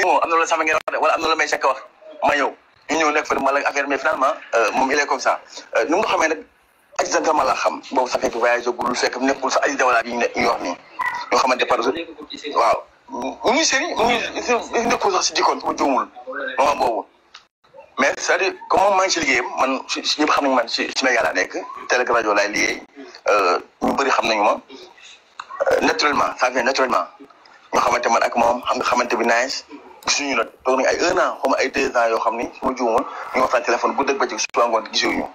moom am na la sama ngeen wax wala am na la may sekk wax ma ñëw ñu ñëw nekk fa ma la affaire mais finalement moom il est comme ça nu nga xamee nag Aziz Dabala la xam boobu ça fait que voyage gudul fekk nekkul sa Aziz Dabala bi ñu wax nii ñoo xamante par waaw mu ngi série mu ngi nekkul sax si jikkoon su ma juumul moment boobu mais c'est-à-dire comme moom maa ngi si liggéeyam man si ñëpp xam nañu man si média laa nekk télé rajo laay liggéey ñu bëri xam nañu ma naturellement ça vient naturellement ñoo xamante man ak moom xam nga xamante bi nice gisuñu nag toog nañu ay 1 an xaw ma ay 2 ans yoo xam ni su ma juumul ñu waxtaan téléphone guddi ak bëccëg suba ngoon gisuñu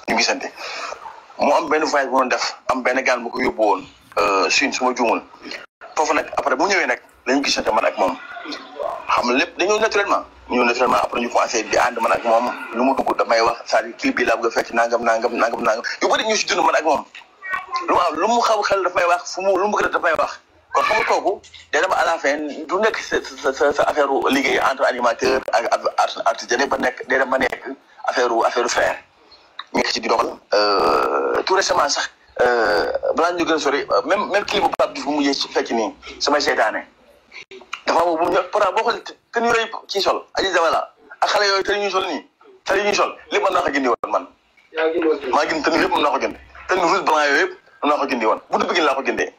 ñu gisante mu am benn voyage bu doon def am benn gaan bu ko yóbbu woon Chine su ma juumul foofu nag après bu ñëwee nag lañu gisante man ak moom xam lépp dañoo naturellement après ñu commencé di ànd man ak moom lu mu dugg damay wax c'est-à-dire kii bii laa bëgg a fekk nangam yu bëri ñu si dund man ak moom lu mu xaw xel dafay wax fu mu lu mu bëgg dafay wax kon xam nga kooku day dem à la fin du nekk sa affaire liggéey entre animateur ak artiste day dem ba nekk affaire frère nekk ci di doxal tout récemment sax balaa ñu gën a sori même kii bu Pape Diouf bu mujjee ci fekk nii samay seytaane dafa am bu ñu pourtant boo xoolee te ñu yooyu ci sol Aziz Dabala ak xale yooyu te ñuy sol nii te ñuy sol lépp mën naa ko jëndi woon man. maa ngi te lépp mën naa ko jënd te nu rouge blanc yooyu yëpp mën naa ko jëndi woon bu dul bëgg laa ko jëndee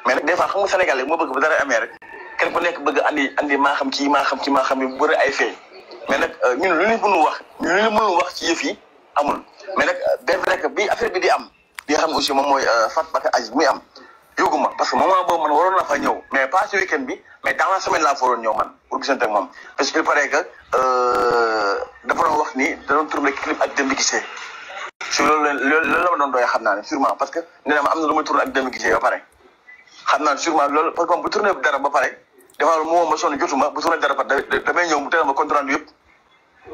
mais nag des fois xam nga Sénégal moo bëgg bu dara amee rek kenn ku nekk bëgg andi maa xam yu bëri ay fee mais nag ñun lu ñu mënul wax ci yëf yi amul mais nag bien vrai que bi affaire bi di am li nga xam aussi moom mooy Fatou Bakar Aziz muy am yóguma parce que moment boobu man waroon naa fa ñëw mais pas ce week-end bi mais dans la semaine laa fa waroon ñëw man pour gisante ak moom parce que il paraît que dafa doon wax ni da doon tourné clip ak Demba Guissé si loolu la ma doon doy xam naa ne sûrement parce que nee na ma am na lu may tourné ak Demba Guissé ba pare xam naa ne sûrement loolu parce que bu tourné dara ba pare dafa moo ma sonn jotuma bu tourné dara ba damay ñëw mu teel ma compte rendu yëpp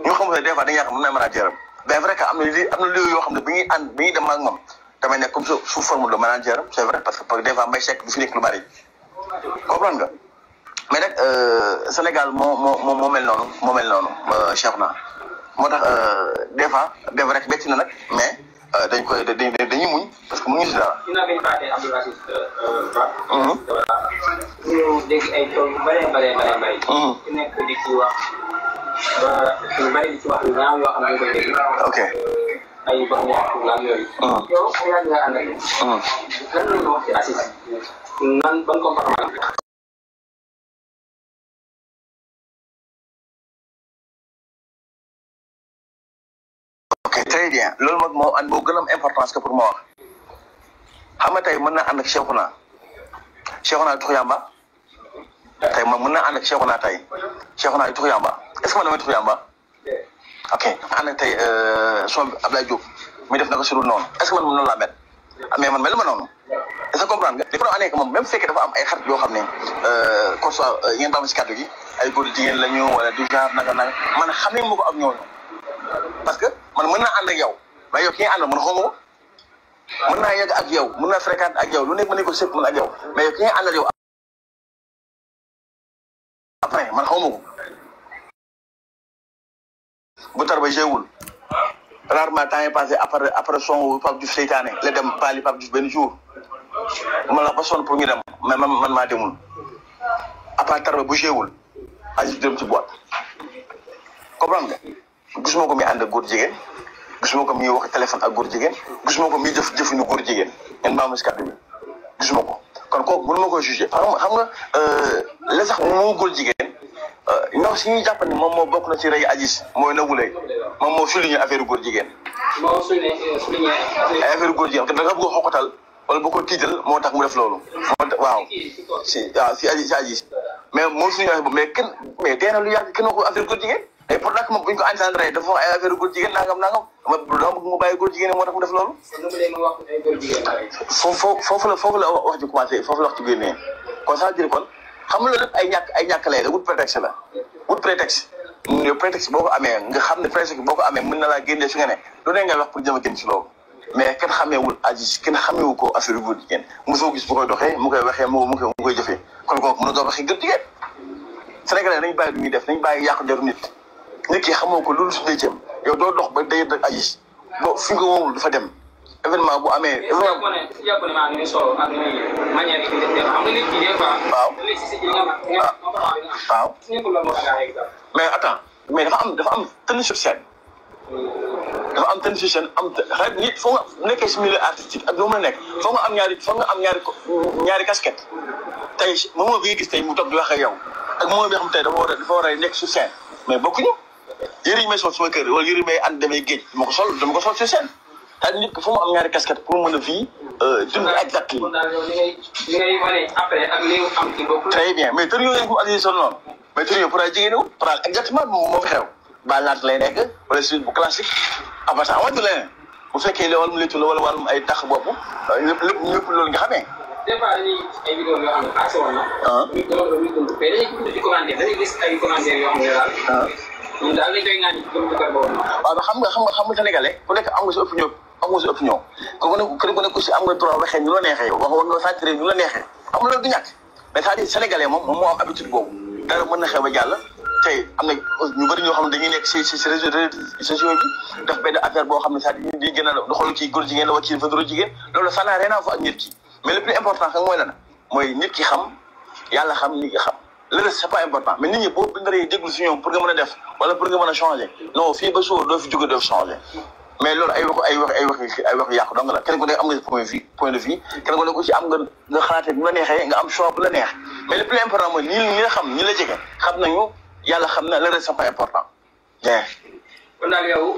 ñu xamul ne des fois dañuy yàq mën naa manager am bien vrai que am na li yoo xam ne bi ñuy dem ak moom damay nekk comme sous forme de manager am c'est vrai parce que des fois may sekk du fi nekk lu bari comprendre nga mais nag Sénégal moo mel noonu Cheikhouna moo tax des fois bien vrai que betti na nag mais dañuy muñ parce que mu ngi si dara. dinaa bañ fàtte Abdou Aziz Ba. ñu dégg ay tool yu bëree. ku nekk di ci wax ba ñu bëri di ci wax lu ñaaw yoo xam ne koy dégg. ok. ay borom ñaar laaj yooyu. yow yaa ngi ànd ak lan la ñu wax ci Aziz nan ban comportement la. ok très bien loolu moom moo gën a am importance que pour ma wax xam nga tey mën naa ànd ak Cheikhouna tux yàmba tey man mën naa ànd ak Cheikhouna tux yàmba est-ce que man damay tux yàmba ok ànd ak tey son Abdoulaye Diop muy def na ko surul noonu est-ce que man mën noonu laa mel mais man melu ma noonu est-ce que comprendre nga li ko doon année que moom même fekkee dafa am ay xarit yoo xam ne qu'on soit ngeen baam si kàddu gi ay góor jigéen la ñu wala du genre nanga man xamee ma ko ak ñooñu parce que man mën naa ànd ak yow waaye yow ki nga ànd man xaw ma ko mën naa yegg ak yow mën naa fréquente ak yow lu nekk mën nañu ko sëpp mën ak yow mais yow ki nga ànd ak yow après man xaw ma ko bu tar ba jéewul rarement temps est passé après son Pape Diouf seytaane la dem Bali Pape Diouf benn jour ma la ba sonn pour ñu dem mais man maa demul après tar ba bu jéewul Aziz dem ci boîte comprendre nga gisuma ko muy ànd ak góor jigéen gisuma ko muy wax téléphone ak góor jigéen gisuma ko muy jëfinu góor jigéen ngeen baal ma si kàddu bi gisuma ko kon kooku mënu ma ko jugé xam nga la sax moo góor jigéen ndax si ñuy jàpp ni moom moo bokk na ci rey Aziz mooy Nabou Leye moom moo souligné affaire góor jigéen. moo souligné affaire góor jigéen da nga bëgg a xoqatal wala bu ko tiital moo tax mu def loolu. waaw si Aziz mais moo souligné mais tey na lu yàgg kenn waxu affaire góor jigéen. et pour nag moom bu ñu ko encadré dafa wax ay affaire góor jigéen nangam dama bëgg mu bàyyi góor jigéen moo tax mu def loolu. foofu la wax ji commencé foofu la wax ci génnee kon ça veut dire kon xam nga loolu lépp ay ñàkk lay la wut prétexte la wut prétexte yow prétexte boo ko amee nga xam ne prétexte boo ko amee mën na laa génnee fi nga ne lu ne ngay wax pour jëm a génn ci loolu mais kenn xameewul Aziz kenn xameewu ko affaire góor jigéen mosoo gis bu koy doxee mu koy waxee mu koy jëfee kon kooku mën na doon waxee góor jigéen Sénégalais nañ bàyyi lu ñuy def nañ bàyyi yàq deru nit ki xamoo ko loolu su dee yow doo dox ba day ak Aziz bo fi nga moomul du fa dem événement bu amee. événement si jàpp ne maa ngi solo ak manière yi def xam nga nit ki des fois. waaw waaw. mais attends mais dafa am tenue sur scène. dafa am tenue sur scène am xëy nit foo nga nekkee si milieu artistique ak lu mu nekk foo nga am ñaari casquette tey moment bi nga gis tey mu toog di wax ak yow ak moment bi nga xam tey dafa war a nekk sur scène mais bokkuñu yëre yi may sol suma kër wala yëre yi may ànd demee géej dama ko sol sur scène c'est-à-dire nit ki foo mu am ñaari casquette pour mën a vie dund exactement. très bien mais tenue yooyu mu Aziz sol noonu mais tenue pour ay jigéen ñi pour exactement moo fi xew. baal naat lay nekk wala suite bu classique abata wàññi leneen bu fekkee li wàllum léttu la wala wàllum ay tax bopp lépp loolu nga xamee. des fois dañuy ay vidéo yoo xam ne accès woon na. ñu dund mais dañuy commenter dañuy gis ay commentaires yoo xam ne daal. ñun daal lañ koy ŋàññi gëm ci kër boobu. waaw xam nga sénégalais ku nekk am nga sa opinion ku nekk aussi am nga droit waxee ñu la neexee wax nga sentir ñu la neexee am na loolu du ñàkk mais c'est-à-dire sénégalais moom moo am habitude boobu dara mën na xew ba jàll. tey am na ñu bëri ñoo xam ne dañuy nekk si réseaux sociaux bi def benn affaire boo xam ne sax di gën a xool kii góor jigéen la wala kii dafa góor jigéen loolu ça n'a rien à voir ak nit ki mais le plus important xam mooy lan mooy nit ki xam yàlla xam nit ki xam le reste c'est pas important mais nit ñi boo naree déglu si ñoom pour nga mën a def wala pour nga mën a changer non fii ba suur doo fi jóge doo fi changer mais loolu ay wax yàqu donc la kenn ku nekk am nga point de vue kenn ku nekk aussi am nga xalaatee bu la neexee nga am choix bu la neex mais le plus important mooy ñi la xam ñi la jege xam nañu yàlla xam na le reste c'est pas important. bien. kon daal yow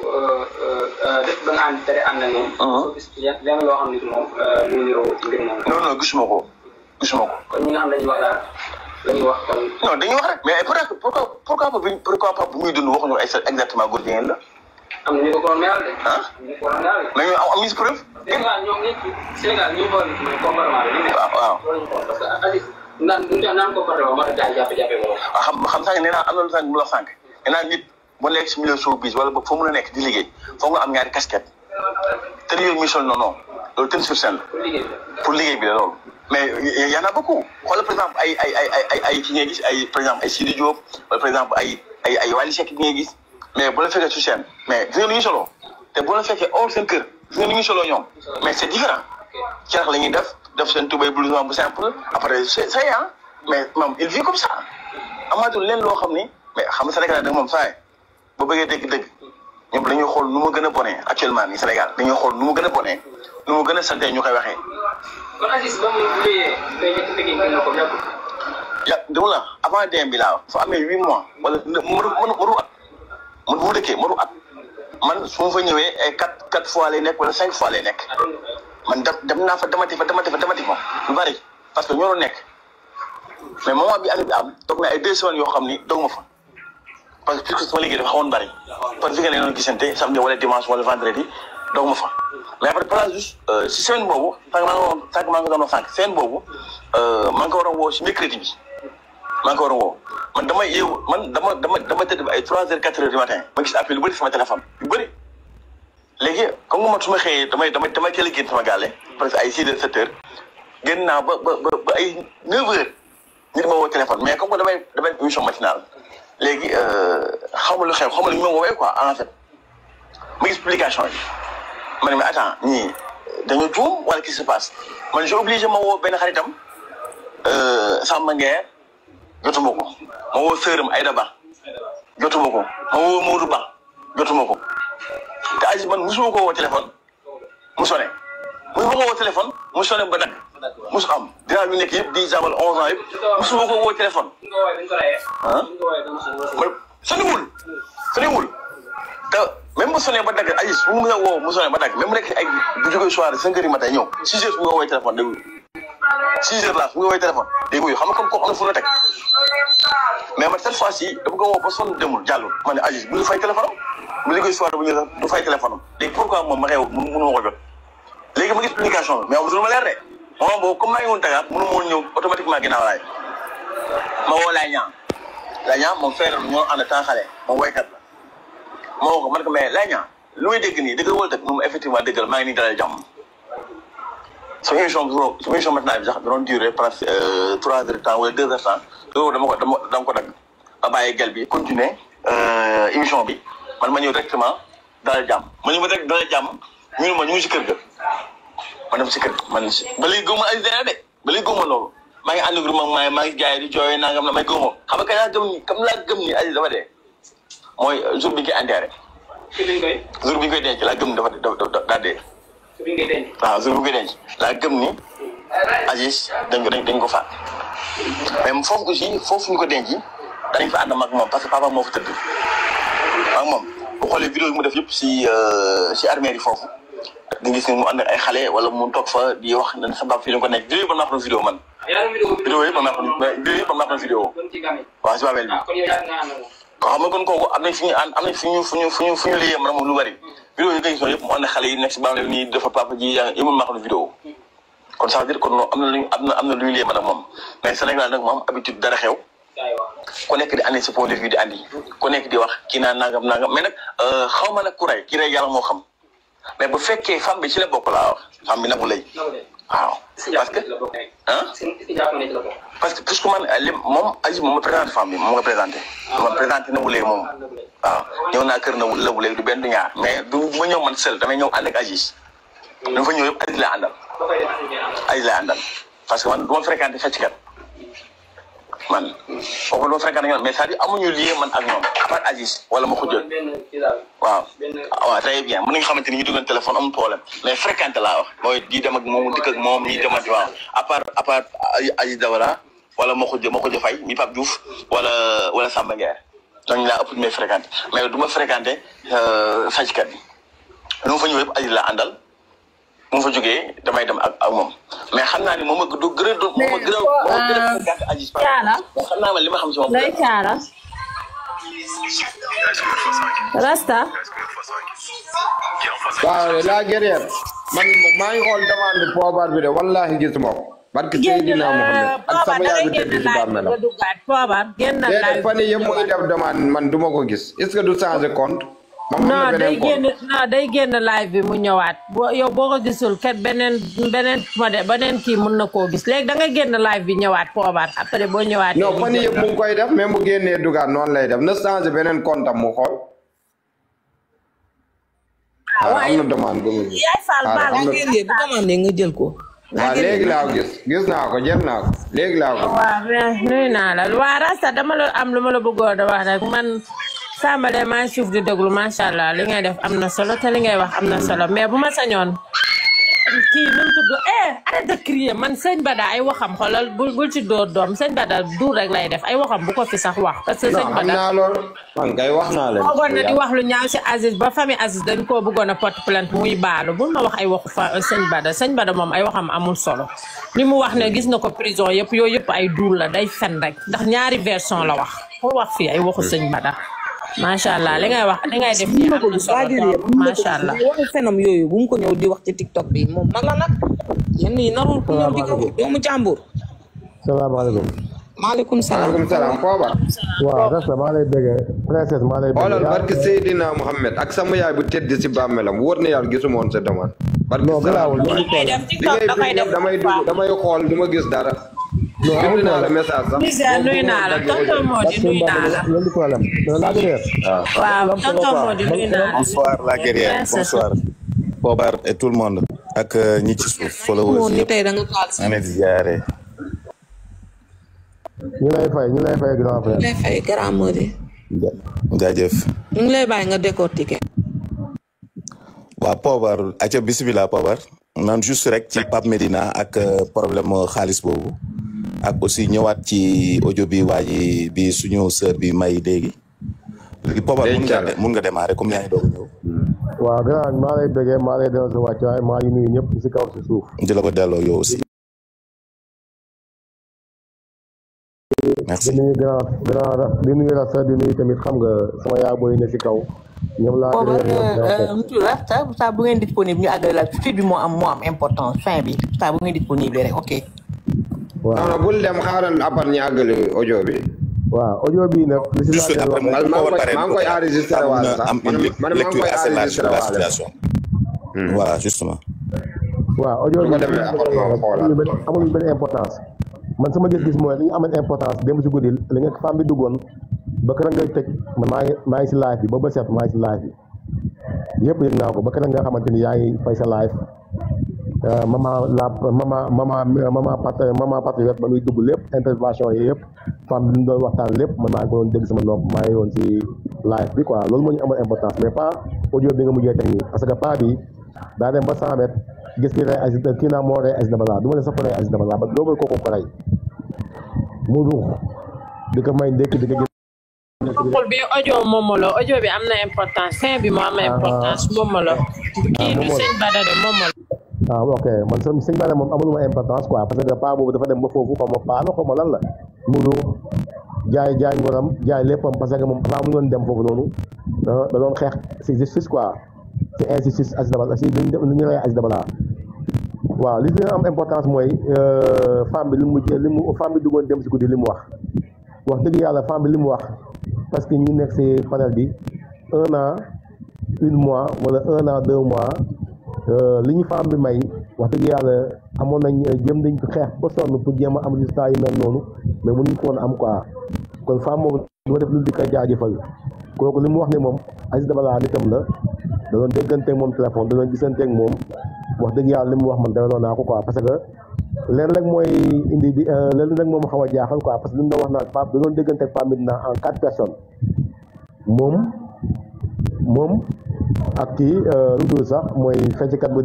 def ba nga ànd tere ànd na ñoom. soo gis lenn loo xam ne moom lu niroo ci mbir moom. non gisuma ko. kon ñi nga xam dañuy wax daal dañuy wax kon. non dañuy wax rek mais pourquoi pas bu muy dund waxuñu ay exactement góor jigéen la. am na ñu ko doon meral de. ñu ko doon meral de. mais am nañu si preuve. Sénégal ñoom ñëpp Sénégal ñu xool comportement bi. waaw parce que Aziz naan comportement moo tax jafe-jafe boobu. xam sànq nee naa am na lu sànq mu la sànq nee naa nit bu nekk si milieu showbiz wala boog foo mën a nekk di liggéey foog nga am ñaari casquette te yooyu muy sol non loolu tenue sur scène pour liggéey bi la loolu. mais y en a beaucoup xoolal par exemple ay ki ngay gis ay par exemple ay Sidi Diop wala par exemple ay Wally Seck ki ngay gis mais bu la fekkee sur scène mais gis nga lu ñuy soloo te bu la fekkee hors seen kër gis nga lu ñuy soloo ñoom mais c'est différent ceex la ñuy def seen tubéy blouson bu simple après c'est ça mais moom il vit comme ça amaatul leen loo xam ni mais xam nga Sénégal nag moom saa yi ba bëggee dégg-dégg ñoom dañuy xool nu mu gën a bonee actuellement nii Sénégal dañuy xool nu mu gën a bonee nu mu gën a santee ñu koy waxee. kon Aziz ba mu luyee day njëkk a dégg ko ñàkkul. dama la avant dem bi laa fa amee 8 mois wala mënu at man bu dëkkee mënu at man su ma fa ñëwee ay 4 fois lay nekk wala 5 fois lay nekk. man dem naa fa demati fa lu bari parce que ñoo doon nekk mais moment bi affaire bi am toog na ay 2 semaines yoo xam ni doog ma fa parce que sama liggéey dafa xawoon bari parce que fi nga ne noonu gisante samedi wala dimanche wala vendredi doog ma fa mais après par juste si semaine boobu sànq maa ngi doon wax sànq semaine boobu maa ngi ko war a woo si mercredi bi maa ngi ko war a woo man dama yeewu man dama tëdd ba ay 3h 4h du matin ma gis appel yu bëri sama téléphone yu bëri. léegi comme nga man su ma xëyee damay teel a génn sama gaale parce que ay 6h 7h génn naa ba ay 9h nit ma woo téléphone mais comme que damay émission matinale léegi xaw ma lu xew xaw ma lu ñu ma woowee quoi en fait ma gis publication yi ma ne mais attends ñii dañoo juum wala qu'est-ce qui se passe man j'ai obligé ma woo benn xaritam Samba Nguer jotuma ko ma woo sëram Aïda Ba jotuma ko ma woo Modou Ba jotuma ko. te Aziz man musuma ko woo téléphone mu sonné musuma ko woo téléphone mu sonné ba nag musu am dinaa ñu nekk yëpp 10 ans wala 11 ans yëpp musuma ko woo téléphone. sonnéwul te même mu sonné ba dagg Aziz bu mu woo mu sonné ba dagg même mu nekk ay bu jógee soirée 5 heures du matin ñëw 6 heures su nga woowee téléphone dégg 6 heures là su nga woowee téléphone dégg nga xam nga comme am na fu la teg mais man cette fois-ci dama ko woo ba sonn demul jàllul ma ne Aziz bu ñu fay téléphone bu liggéey soirée bu ñu du fay téléphone am léegi pourquoi moom ma xew mënu ma ko jot léegi ma gis publication bi mais am ma leer de moment boobu comme maa ngi woon Dakar mënu ma woon ñëw automatiquement ginnaaw laay ma woo Laye Niang moom feeral ñoo ànd temps xale moom woykat la ma woo ko man ko mais Laye Niang lu may dégg nii dëggal wala dëgg moom effectivement dëggal maa ngi nii dalal jàmm sama émission maintenant bi sax da doon durer presque 3 heures de temps wala 2 heures de temps loolu dama ko dagg ma bàyyi gel bi continuer émission bi man ma ñëw directement dalal jàmm ma ñëw rek dalal jàmm ñu ne ma ñu ngi si kër ga ma dem si kër man ba léegi gëmuma Aziz dana de ba léegi gëmuma loolu maa ngi ànd groupe maa ngi jaay di jooy nangam na may gëmuma xam nga kañ laa gëm ni comme laa gëm ni Aziz dafa dee mooy jour bi ñu koy enterré jour bi ñu koy denc laa gëm ni daa dee waaw jour bi ñu koy denc laa gëm ni Aziz dañ ko faat mais foofu aussi foofu ñu ko denc dañ fa ànd ak moom parce que papa moo fa tëdd ak moom bu xoolee vidéo yi mu def yëpp si armée yi foofu di gis ni mu ànd ak ay xale wala mu toog fa di wax ne sa bab fii la ko nekk vidéo yi man maa ko doon vidéo man vidéo yi man maa ko doon vidéo waaw si babel bi ko xam nga kon kooku am nañ fi ñu ànd am nañ fu ñu liyee man moom lu bari vidéo yi nga gis noonu yëpp mu ànd ak xale yi nekk si babel nii dafa papa ji yi man maa ko doon vidéo kon ça veut dire kon am na luy liyee man ak moom mais Sénégal nag moom habitude dara xew ku nekk di andi sa point de vue di andi ku nekk di wax kii naa nangam mais nag xaw ma nag ku rey ki rey yàlla moo xam mais bu fekkee femme bi ci la bokk laa wax femme bi Nabou Leye waaw parce que puisque man moom Aziz moom ma présenté femme bi moom nga présenté ma présenté Nabou Leye moom waaw ñëw naa kër Nabou Leye du benn du ñaar mais du ma ñëw man seul damay ñëw ànd ak Aziz dama fa ñëw yëpp Aziz laa àndal parce que man du ma fréquenté fecckat man foofu doo fréquenté ñoom mais c'est-à-dire amuñu lien man ak ñoom à part Aziz wala ma ko jël waaw très bien mën nañu xamante ni ñu duggoon téléphone amul problème mais fréquenté laa wax mooy di dem ak moom dikk ak moom ñi demati waaw à part Aziz Dabala wala ma ko jë fay mi Pape Diouf wala Samba Nguer ñooñu laa ëpp lu may fréquenté mais du ma fréquenté fajkat bi lu ma fa ñëw yëpp Aziz laa àndal mu fa jógee damay dem ak moom mais xam naa ni moom a gën a gàtt Aziz Caala xam naa li ma xam si moom day Caala Rasta waaw la guerrière man maa ngi xool demande poobar bi de wallahi gis ma ko barke Seydina Muhammad ak sama yaay bi tëdd si bàmmeelam poobar génn na live fan yii yëpp muy def demande man duma ko gis est-ce que du changer compte non day génn live bi mu ñëwaat yow boo ko gisul kat beneen kii mën na koo gis léegi da nga génn live bi ñëwaat poobaat après boo ñëwaat non fan yëpp mu ngi koy def mais mu génnee dugaat noonu lay def na changé beneen compte am mu xool am na demande bu mu yaay Fall baal bu demande nga jël ko waaw léegi laa gis naa ko jël naa ko léegi laa ko waaw nuyu naa la waa Rasta dama la am lu ma la bëggoon a wax rek man Samba de maa suuf di déglu macha allah li ngay def am na solo te li ngay wax am na solo mais bu ma sañoon kii nu mu tudd arrête de crier man sëñ Bada ay waxam xoolal bul ci dóor doom sëñ Bada duur rek lay def ay waxam bu ko fi sax wax. parce que sëñ Bada xam naa loolu man kay wax naa leen. bëggoon na di wax lu ñaaw si Aziz ba famille Aziz dañ koo bëggoon a porte plainte muy baalu bul ma wax ay waxu sëñ Bada moom ay waxam amul solo li mu wax ne gis na ko prison yëpp yooyu yëpp ay duur la day fen rek ndax ñaari version la wax foo wax fii ay waxu sëñ Bada. macha allah li ngay wax li ngay def nii am na solo macha allah. waxu fenam yooyu bu mu ko ñëw di wax ci TikTok bi moom mag la nag. yéen ñii narul ko ñëw di ko doomu jàmbur. salaamaaleykum. maaleykum salaam. maaleykum salaam Poobar. waaw Rasta maa lay bëggee princesse maa lay bëggee. xoolal barke Seydina Mohamed ak sama yaay bu tedd si bàmmeelam wóor na yàlla gisuma woon sa demande. non garaawul li ngay damay xool du ma gis dara. bind naa la message sax. nuyu naa la tonton Mody nuyu naa la. waaw tonton Mody nuyu naa la. bonsoir la guerrière bonsoir. Poobar et tout le monde. ak ñi ci suuf followers yëpp. tey da nga taal si. maa ngi ziare. ñu lay fay grand frère. ñu lay fay grand Mody. jaajëf. ñu ngi lay bàyyi nga décortiquer. waa Poobar aca bisimilah Poobar. man juste rek ci Pape Medina ak problème xaalis boobu. ak aussi ñëwaat ci audio bi waa ji bi suñu sœur bi may léegi. léegi Poobar mun nga démarrer comme yaa ngi doog ñëw. waaw grand maa lay bëggee maa lay delloo sa wàccuwaay maa ngi nuyu ñëpp si kaw si suuf. di la ko delloo yow aussi. merci di nuyu di nuyu Rasta di nuyu tamit xam nga sama yaa booy ne si kaw. ñoom laa Rasta saa bu ngeen disponible ñu àggale la suite bi moo am importance fin bi saa bu ngeen disponible rek ok. waaw non bul dem xaaral après ñu àggale audio bi. waaw audio bi nag. juste après maa ngi koy enregistré waale sax am une lecture assez large sur la situation. voilà justement. waaw audio bi amul benn importance. man sama gis-gis mooy li ñu amal importance démb si guddi li nga femme bi duggoon ba kër ngay tëj man maa ngi si live bi ba set maa ngi si live bi yëpp yëg naa ko ba kër nga xamante ni yaa ngi fay sa live maman patriote ba muy dugg lépp intervention yi yëpp femme bi ñu doon waxtaan lépp man maa ngi ko doon dégg sama nopp maa ngi woon si live bi quoi loolu moo ñu amal importance mais pas audio bi nga mujjee teg nii parce que pas bi daa dem ba 100 mètres gis ki rey Aziz kii naa moo rey Aziz Dabala du ma ne sax ko rey Aziz Dabala ba doogal kooku ko rey mu ruux di ko may ndékki di ko bokkul bi audio moom la audio bi am na importance fin bi moo am importance moom la kii du sëñ Bada de moom la ok man sëñ Bada moom amaluma importance quoi parce que paa boobu dafa dem ba foofu xaw ma paa la xaw ma lan la mu ruux jaay ngoram jaay léppam parce que moom avant mu doon dem foofu noonu da doon xeex si justice quoi si injustice Aziz Dabala si li ñu rey Aziz Dabala waaw li dina am importance mooy femme bi li mu femme bi duggoon dem si guddi li mu wax dëgg yàlla femme bi li mu wax parce que ñi nekk si panel bi 1 an 1 mois wala 1 an 2 mois li ñu femme bi may wax dëgg yàlla amoon nañ jëm dañ ko xeex ba sonn pour jéem a am résultat yu mel noonu mais mënuñ ko woon am quoi kon femme boobu dama def lu di ko jaajëfal kooku li mu wax ne moom Aziz Dabala nitam la da doon déggante moom téléphone da doon gisante ak moom wax dëgg yàlla li mu wax man delloo naa ko quoi parce que leen rek mooy indi di leen rek moom xaw a jaaxal quoi parce que li mu doon wax naan Pape da doon déggante ak Pape Medina en 4 personnes moom ak kii lu dul sax mooy fecckat bu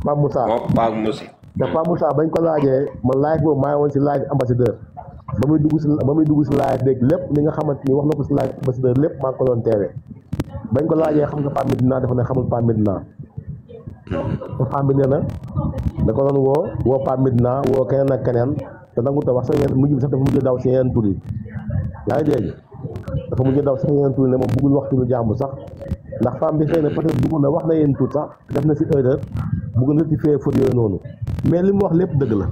Pape Moussa te Pape Moussa bañ ko laajee man live boobu maa ngi woon si live ambassadeur ba muy dugg si live dégg lépp li nga xamante ni wax na ko si live ambassadeur lépp maa ngi ko doon teewee bañ ko laajee xam nga Pape Medina dafa ne xamul Pape Medina te femme bi nee na da ko doon woo Pape Medina woo keneen ak keneen te nangu ta wax sax yeneen mujj bi sax dafa mujj daw si yeneen tur yi yaa ngi dégg dafa mujj daw sax yeneen tur yi ne moom bëggul wax turu jàmbur sax ndax femme bi xëy na peut-être bëgg na wax na yeneen tur sax def na si erreur bëgg na rectifier faute yooyu noonu mais li mu wax lépp dëgg la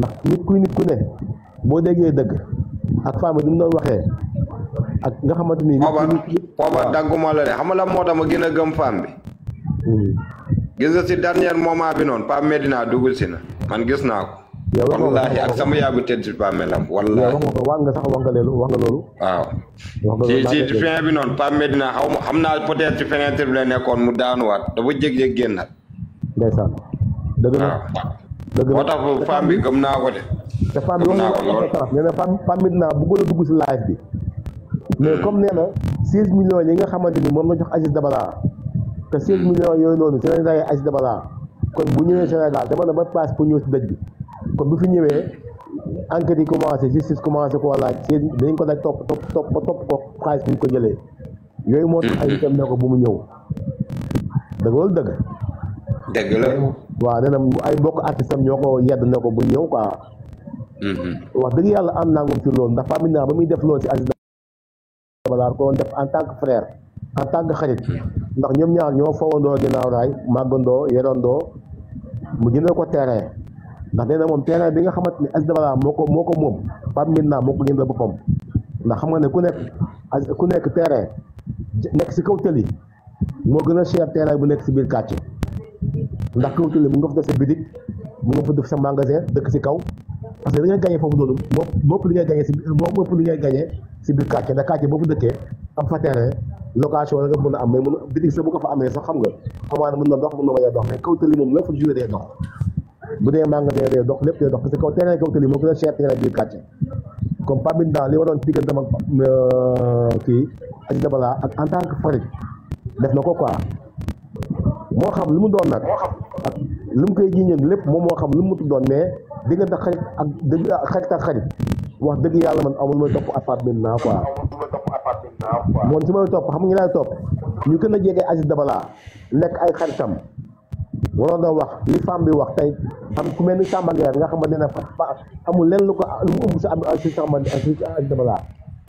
ndax nit ku ne boo déggee dëgg ak femme bi ni mu doon waxee ak nga xamante ni pooba dagguma la de xam nga la moo tax ma gën a gëm femme bi gis nga si dernier moment bi noonu Pape Medina dugul si na man gis naa ko wallahi ak sama yaabu tëdd si bàmmeelam wallahi wax nga loolu waaw ci fin bi noonu Pape Medina xam naa peut-être ci fenêtre bi la nekkoon mu daanuwaat dafa jég-jég génnaat ndeysaan dëgg la moo tax femme bi gëm naa ko de te femme bi wax na lool nee na Pape Medina bëggoon a dugg si live bi mais comme nee na 16 millions yi nga xamante ni moom la jox Aziz Dabala te 16 millions yooyu noonu si lañ rey Aziz Dabala kon bu ñëwee Sénégal dama na ba place pour ñëw si dëj bi kon bu fi ñëwee enquête yi commencé justice commencé koo laaj dañ ko laaj topp ko xaalis bu ñu ko jëlee yooyu moo tax ay itam ne ko bu mu ñëw dëgg loolu dëgg la waaw nee na ay mbokk artiste am ñoo ko yedd ne ko bu ñëw quoi wax dëgg yàlla am naa ngum ci loolu ndax famille naa ba muy def loolu si Aziz Dabala ko doon def en tant que frère en tant que xarit ndax ñoom ñaar ñoo fawandoo ginnaaw raay màggandoo yerandoo mu jëndal ko terrain ndax nee na moom terrain bi nga xamante ni Aziz Dabala moo ko moom Pape Medina moo ko jëndal boppam ndax xam nga ne ku nekk terrain nekk si kaw tëli moo gën a cher terrain bu nekk si biir quartier ndax kaw tëli mu nga fa def sa bitik mu nga fa def sa magasin dëkk si kaw parce que li ngay gagné foofu noonu moo ëpp li ngay gagné si biir quartier ndax quartier boo fa dëkkee am fa terrain location la nga mën a am mais mën bitig sa bu ko fa amee sax xam nga xamaa ne mën na dox mën na bañ a dox mais kaw tëli moom la fa joué day dox bu dee magasin day dox lépp day dox parce que kaw terrain kaw tëli moo gën a cher terrain biir quartier comme Pape Medina li waroon diggante ak kii Aziz Dabala ak en tant que frère def na ko quoi moo xam lu mu doon nag ak lu mu koy jiiñeen lépp moom moo xam lu mu doon mais diggante xarit ak xarit wax dëgg yàlla man amul may topp ak Pape Medina quoi moom si may topp xam nga ñu lay topp ñu gën a jege Aziz Dabala nekk ay xaritam waroon na wax li femme bi wax tey am ku mel ni Samba Nguer nga xamante ne amul lenn lu mu ëmb si Aziz Dabala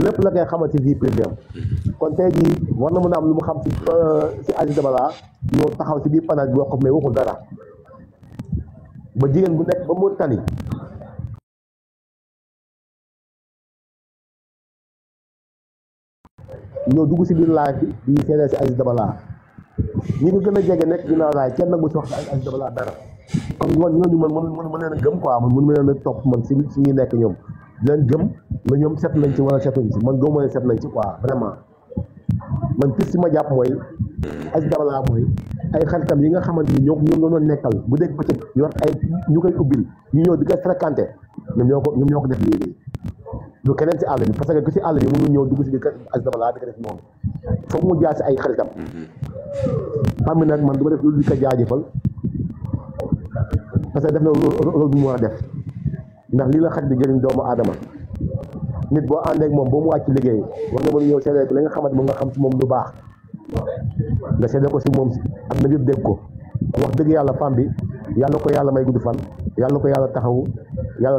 lépp la koy xamal ci vie privée am kon tey jii war na mën a am lu mu xam si Aziz Dabala ñoo taxaw si biir panel bi wax ko mais waxul dara ba jigéen bu nekk ba mu tali ñoo dugg si biir live bi di seedeel si Aziz Dabala ñi ko gën a jege nekk ginnaaw raay kenn nag bu si wax si Aziz Dabala dara kon ñooñu man mën leen a gëm quoi man mën leen a topp man si ñuy nekk ñoom di leen gëm la ñoom set nañ ci wala setuñ si man doo mën a set nañ ci quoi vraiment man pis si ma jàpp mooy Aziz Dabala mooy ay xaritam yi nga xamante ni ñoom doon nekkal bu dégg bëccëg yor ay ñu koy ubbil ñu ñëw di koy fréquenté ñoom ñoo ko def léegi lu keneen ci àll bi parce que ku ci àll bi mënu ñëw dugg si biir Aziz Dabala di ko def noonu foog mu jaar si ay xaritam xam mi nag man du ma def lu di ko jaajëfal parce que def na rôle bu mu war a def ndax lii la xaj di jëriñ doomu aadama nit boo ànd ak moom ba mu wàcc liggéey war nga mën a ñëw seede ko li nga xamante mu nga xam si moom lu baax nga seede ko si moom ak na yëpp dégg ko wax dëgg yàlla femme bi yàlla ko yàlla may gudd fan yàlla ko yàlla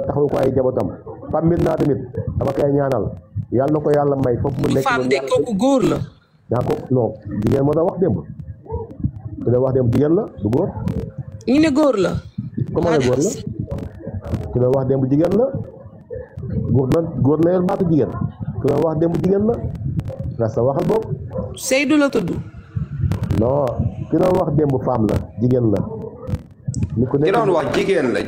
taxawu ko ay jabotam femme bi naa tamit dama koy ñaanal yàlla ko yàlla may foofu mu nekk femme de kooku góor la yaa ko non jigéen moo tax wax démb su dee wax démb jigéen la du góor ñu ne góor la comment ne góor la ku doon wax démb jigéen la góor na yor baatu jigéen ku doon wax démb jigéen la nga sa waxal boobu Seydou la tudd non ki doon wax démb femme la jigéen la ni ko ki doon wax jigéen la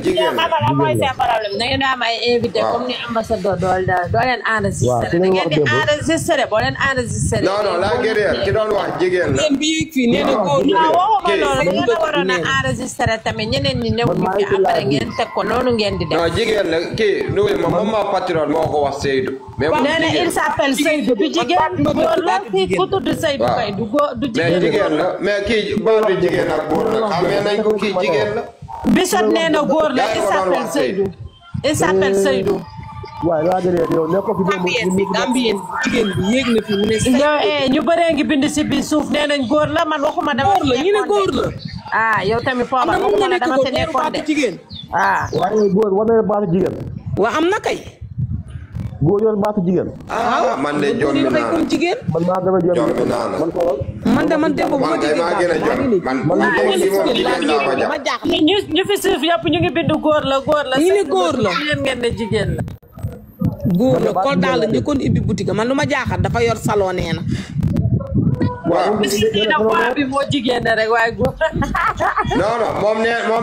mooy seen problème da ngeen di am ay invité comme ni ambassadeur doo leen enregistré da ngeen di enregistré boo leen enregistré non la guerrière ki doon wax jigéen la bi yéeg fii nee na góor la waxuma loolu da ngeen a waroon a enregistré tamit ñeneen ñi ñëw ñu fi après ngeen teg ko noonu ngeen di def non jigéen la kii nuyu ma moom ma patron moo ko wax Seydou mais nee na il s'appelle Seydou du jigéen góor la kii ku tudd Seydou kay du góor du jigéen mais jigéen la mais kii baatu jigéen ak góor la xamee nañ ko kii jigéen la Bisot nee na góor la il s'appelle Seydou il s'appelle Seydou waaw laa gën a yow nekk ko fi Gambien jigéen bi yéeg na fi mu ne yow ñu bëree ngi bind si biir suuf nee nañ góor la man waxuma dama góor la ñu ne góor la ah yow tamit foofa waxuma ne dama fi nekkoon de jigéen ah waaye góor war na baatu jigéen waa am na kay góor yor baatu jigéen man de jommi naa comme jigéen man maa gën a jommi naa man xoolal man de bu ma maa gën a jommi man ñu fi suuf yëpp ñu ngi bind góor la ñu ne góor la yéen ngeen ne jigéen la góor la kol daal la njëkkoon ibbi boutique man lu ma jaaxal dafa yor salon nee na waaw na poids bi moo jigéen ne rek waaye góor non moom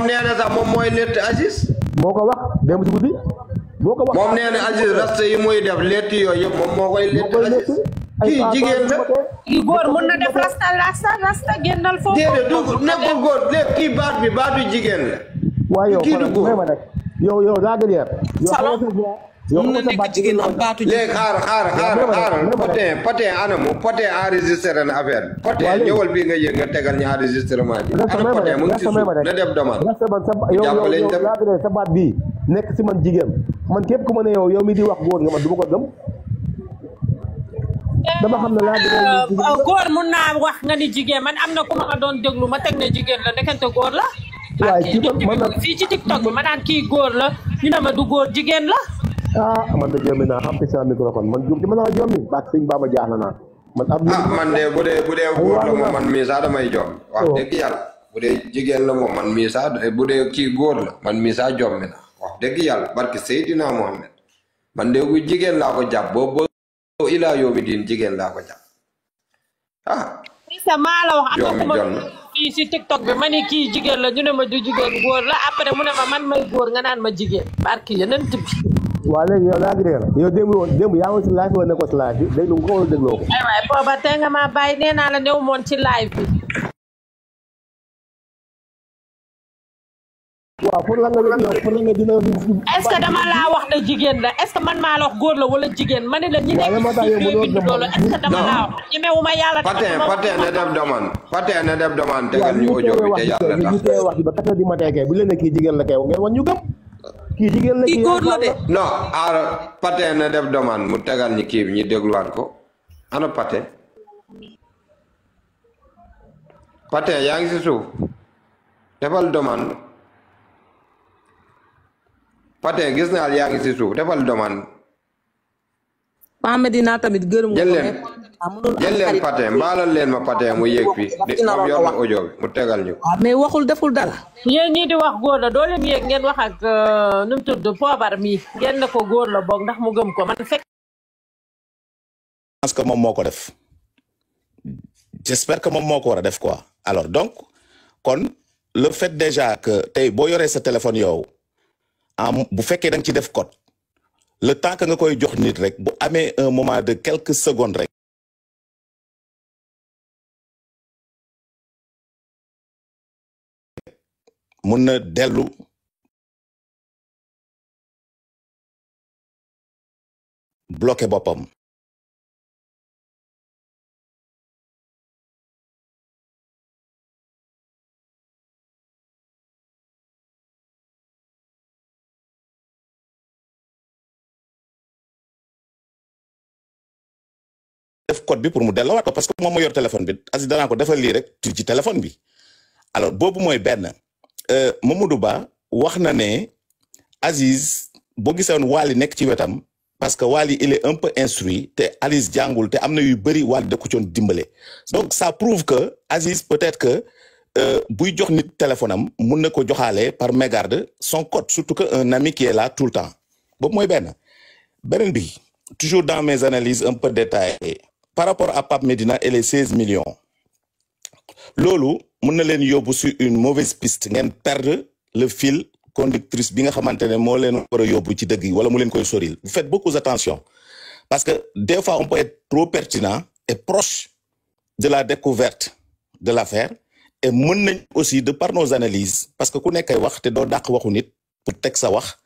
nee na sax moom mooy létt Aziz moo ko wax démb si guddi moo ko wax moom nee na Aziz rasta yi muy def létt yooyu yëpp moom moo koy létt Aziz kii jigéen la kii góor mun na def rasta génnal foofu déedéet du nekkul góor lépp kii baatu jigéen la waaye yow kii du góor ma rek yow daa gën yar yow mun na nekk jigéen am baatu jigéen léegi xaaral Patin anamu Patin enregistré na affaire bi Patin ñëwal bii nga yëg nga tegal ñu enregistrement bi ana Patin mu ngi ci suuf na def demande jàppale ñu dem yow sa baat bii nekk si man jigéen man képp ku ma ne yow mi di wax góor nga man du ma ko gëm dama xam ne laa góor mun naa wax nga ni jigéen man am na ku ma doon déglu ma teg ne jigéen la nekkante góor la waaye kii man fii ci TikTok bi ma naan kii góor la ñu ne ma du góor jigéen la man de jommi naa xam te sa microphone man jum ci mën naa jommi baat sëñ Baba jaaxle naa man de bu dee góor la moom man mii sax damay jommi wax dëgg yàlla bu dee jigéen la moom man mii sax bu dee kii góor la man mii sax jommi na wax dëgg yàlla barki Seydina Mohamed man de bu jigéen laa ko jàpp boobu ilaa yoomi diin jigéen laa ko jàpp sa maa la wax am na ku ma fii si TikTok bi ma ni kii jigéen la ñu ne ma du jigéen góor la après mu ne ma man may góor nga naan ma jigéen barki yeneen tib waaw léegi yow laa gën a yow démb yaa ngi si live wala nekkoo si live bi déglu nga ko wala dégloo ko. ay waay booba tey nga ma bàyyi nee naa la néew moon ci live bi. waaw pour la nga dina. est-ce que dama laa wax ne jigéen la est-ce que man maa la wax góor la wala jigéen ma ne la ñu nekk ci loolu est-ce que dama laa wax ñemewuma yàlla. Patin na def demande tegal ñu audio bi te yàlla tax. waaw wax bi ba 4 heures du matin kay bu leen ne kii jigéen la kay ngeen wan ñu gëm. kii jigéen la kii góor la de. non Patin na def demande mu tegal ñi kii bi ñu dégluwaat ko ana Patin yaa ngi si suuf defal demande Patin gis naa yaa ngi si suuf defal demande. Paa Medina tamit gërëm jël leen Patin mbaalal leen ma Patin mu yéeg fii moom yor na audio bi mu tegal ñu. mais waxul deful dara. yéen ñii di wax góor la doo leen yéeg ngeen wax ak nu mu tudd poobar mi ngeen ne ko góor la boog ndax mu gëm ko man fekk. parce que moom moo ko def j'espère que moom moo ko war a def quoi alors donc kon le fait déjà que tey boo yoree sa téléphone yow bu fekkee da nga ci def code le temps que nga koy jox nit rek bu amee un moment de quelques secondes rek mun na dellu bloqué boppam. def code bi pour mu delluwaat ko parce que moom ma yor téléphone bi Aziz danaa ko defal lii rek ci téléphone bi alors boobu mooy benn Mamadou Ba wax na ne Aziz boo gisoon Wally nekk ci wetam parce que Wally il est un peu instruit te Aziz jàngul te am na yu bëri Wally da ko coon dimbale donc ça prouve que Aziz peut-être que buy jox nit téléphone am mun na ko joxaale par mégarde son code surtout que un ami qui est là tout le temps boobu mooy beneen bi toujours dans mes analyses un peu détaillées par rapport à Pape Medina et les 16 millions loolu mun na leen yóbbu sur une mauvaise piste ngeen perdre le fil conductrice bi nga xamante ne moo leen war a yóbbu ci dëgg yi wala mu leen koy soril vous faites beaucoup attention parce que des fois on peut être trop pertinent et proche de la découverte de l'affaire et mën nañ aussi de par nos analyses parce que ku nekkay wax te doo dàq waxu nit pour teg sa wax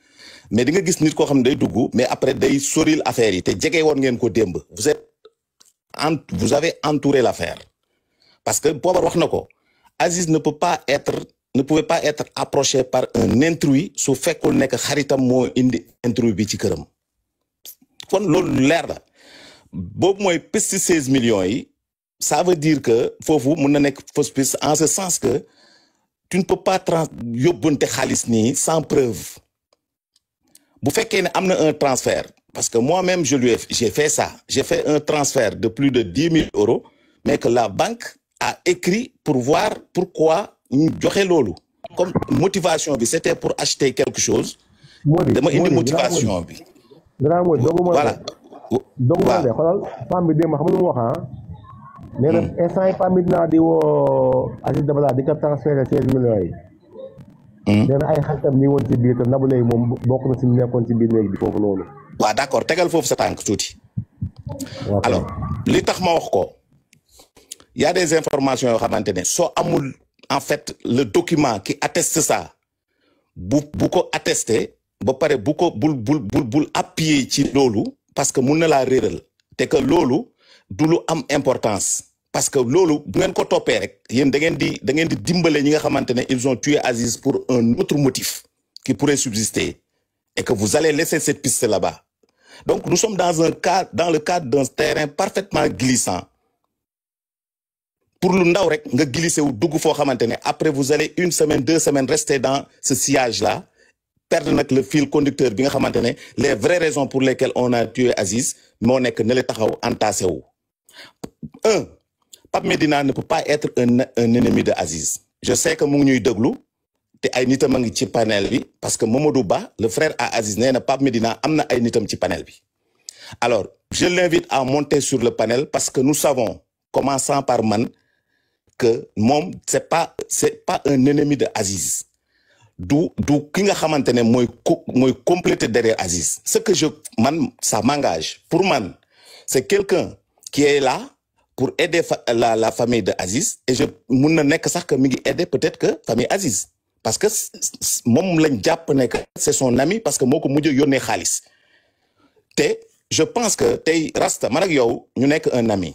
mais di nga gis nit koo xam ne day dugg mais après day soril affaire yi te jege woon ngeen ko démb vous avez entouré l'affaire parce que Poobar wax na ko Aziz ne pouvait pas être approché par un intrus su fekkul nekk xaritam moo indi intrus bi ci këram kon loolu leer la boobu mooy piste 16 millions yi ça veut dire que foofu mën na nekk fausse piste en ce sens que tu ne peux pas yóbbante xaalis nii sans preuve bu fekkee ne am na un transfert parce que moi-même j'ai fait ça j'ai fait un transfert de plus de 10 000 euros mais que la banque a écrit pour voir pourquoi ñu joxe loolu comme motivation bi c'était pour acheter quelque chose dama indi motivation bi voilà doguma de xoolal femme bi démb xam lu mu wax nee na instant yi Pape Medina di woo Aziz Dabala di ko transféré 16 millions yi nee na ay xaritam ñi woon ci biir te Nabou Leye moom bokk na si nekkoon ci biir néeg bi foofu noonu waaw d'accord tegal foofu sa tànk tuuti alors li tax ma wax ko y a des informations yoo xamante ne soo amul en fait le document qui atteste ça bu ko attesté ba pare bul appuyer ci loolu parce que mun na laa réeral te que loolu du lu am importance parce que loolu bu ngeen ko toppee rek yéen da ngeen di dimbale ñi nga xamante ne ils ont tué Aziz pour un autre motif qui pourrait subsister et que vous allez laisser cette piste là-bas donc nous sommes dans le cadre d'un terrain parfaitement glissant pour lu ndaw rek nga glisser wu dugg foo xamante ne après vous allez 1 semaine 2 semaines rester dans ce sillage là perdre nag le fil conducteur bi nga xamante ne les vraies raisons pour lesquelles on a tué Aziz moo nekk ne la taxaw entassé wu Pape Medina ne peut pas être un ennemi de Aziz je sais que mu ngi ñuy déglu te ay nitam a ngi ci panel bi parce que Mamadou Ba le frère à Aziz nee na Pape Medina am na ay nitam ci panel bi alors je l'invite à monter sur le panel parce que nous savons commençant par man que moom c'est pas un ennemi de Aziz du ki nga xamante ne mooy compléter derrière Aziz ce que ça m'engage pour man c'est quelqu'un qui est là pour aider la famille de Aziz et je mun na nekk sax que mi ngi aider peut-être que famille Aziz parce que moom lañ jàpp ne que c'est son ami parce que moo ko mujj yónnee xaalis te je pense que tey Rasta man ak yow ñu nekk un ami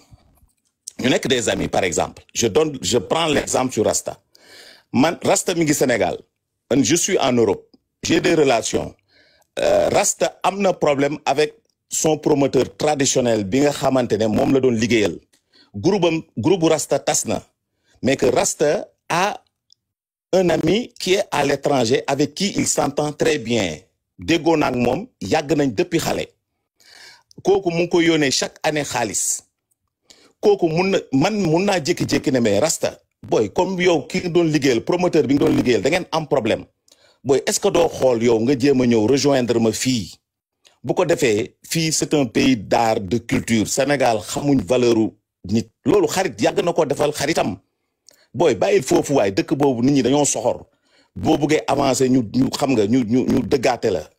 ñu nekk des amis par exemple je prends l'exemple sur Rasta man Rasta mi ngi Sénégal man je suis en Europe j'ai des relations Rasta am na problème avec son promoteur traditionnel bi nga xamante ne moom la doon liggéeyal groupe Rasta tas na mais que Rasta a un ami qui est à l'étranger avec qui il s'entend très bien déggoo na ak moom yàgg nañ depuis xale kooku mu ngi ko yónnee chaque année xaalis kooku mun naa jékki-jékki ne mais Rasta boy comme yow ki nga doon liggéeyal promoteur bi nga doon liggéeyal da ngeen am problème boy est-ce que doo xool yow nga jéem a ñëw rejoindre ma fii bu ko defee fii c'est un pays d'art de culture Sénégal xamuñ valeuru nit loolu xarit yàgg na ko defal xaritam booy bàyyil foofu waaye dëkk boobu nit ñi dañoo soxor boo buggee avancer ñu xam nga ñu dëggaate la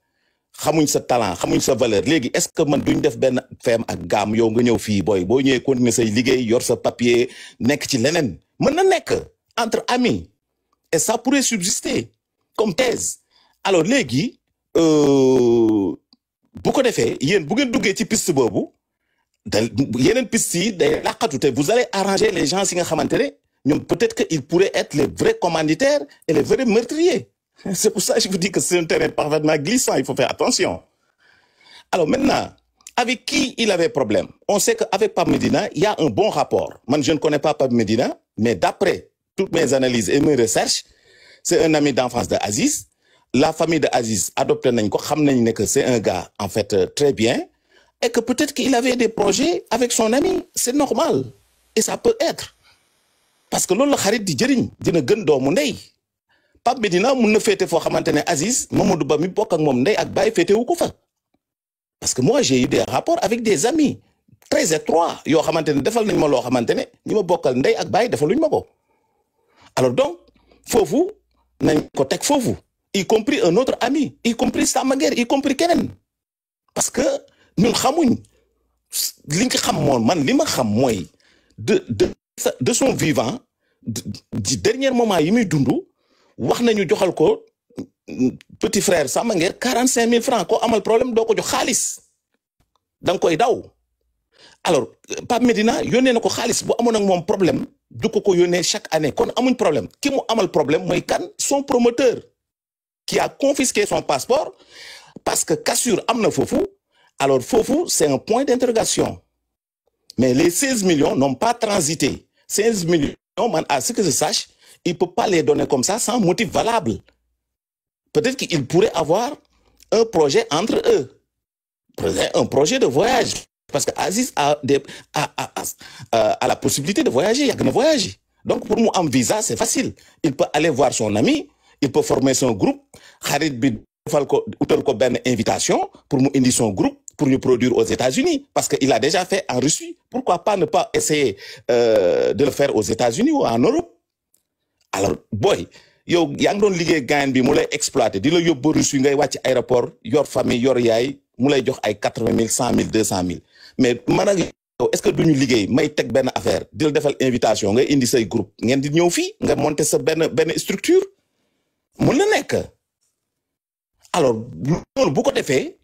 xamuñ sa talent xamuñ sa valeur léegi est-ce que man duñ def benn feem ak gaam yow nga ñëw fii booy boo ñëwee continuer say liggéey yor sa papier nekk ci leneen mën na nekk entre amis et ça pourrait subsister comme thèse alors léegi bu ko defee yéen bu ngeen duggee ci piste boobu yeneen piste yi day laqatu te vous allez arranger les gens yi nga xamante ne ñoom peut-être que ils pourraient être les vrais commanditaires et les vrais meurtriers c'est pour ça que je vous dis que c'est un terrain parfaitement glissant il faut faire attention alors maintenant avec qui il avait problème on sait qu'avec Pape Medina il y a un bon rapport man je ne connais pas Pape Medina mais d'après toutes mes analyses et mes recherches c'est un ami d'enfance de Aziz la famille de Aziz adopté nañ ko xam nañ ne que c'est un gars en fait très bien et que peut-être qu'il avait des projets avec son ami c'est normal et ça peut être parce que loolu la xarit di jëriñ dina gën doomu ndey Pape Medina mun na féete foo xamante ne Aziz Mamadou Ba mi bokk ak moom ndey ak baay féete wu ko fa parce que moi j'ai eu des rapports avec des amis très étroits yoo xamante ne defal nañ ma loo xamante ne ñi ma bokkal ndey ak baay defaluñ ma ko alors donc foofu nañ ko teg foofu y compris un autre ami y compris Samaguer y compris keneen parce que ñun xamuñ li nga xam moom man li ma xam mooy de son vivant du dernier moment yi muy dund wax nañu joxal ko petit frère Samaguer 45 000 francs ko amal problème doo ko jox xaalis da nga koy daw alors Pape Medina yónnee na ko xaalis bu amoon ak moom problème du ko yónnee chaque année kon amuñ problème ki mu amal problème mooy kan son promoteur qui a confisqué son passeport parce que cassure am na foofu alors foofu c'est un point d'interrogation mais les 16 millions n'ont pas transité 16 millions man à ce que je sache il peut pas les donner comme ça sans motif valable peut-être qu'il pourrait avoir un projet entre eux un projet de voyage parce que Aziz a la possibilité de voyager yàgg na voyager donc pour mu am visa c'est facile il peut aller voir son ami il peut former son groupe xarit bi defal ko utal ko benn invitation pour mu indi son groupe pour ñu produire aux États-Unis parce que il a déjà fait en Russie pourquoi pas ne pas essayer de le faire aux États-Unis ou en Europe alors boy yow yaa ngi doon liggéey gaañ bi mu lay exploiter di la yóbbu Russie ngay wàcc aéroport yor famille yor yaay mu lay jox ay 80 000 100 000 200 000 mais man ak yow est-ce que duñu liggéey may teg benn affaire di la defal invitation ngay indi say groupe ngeen di ñëw fii nga monter sa benn structure mun na nekk alors loolu bu ko defee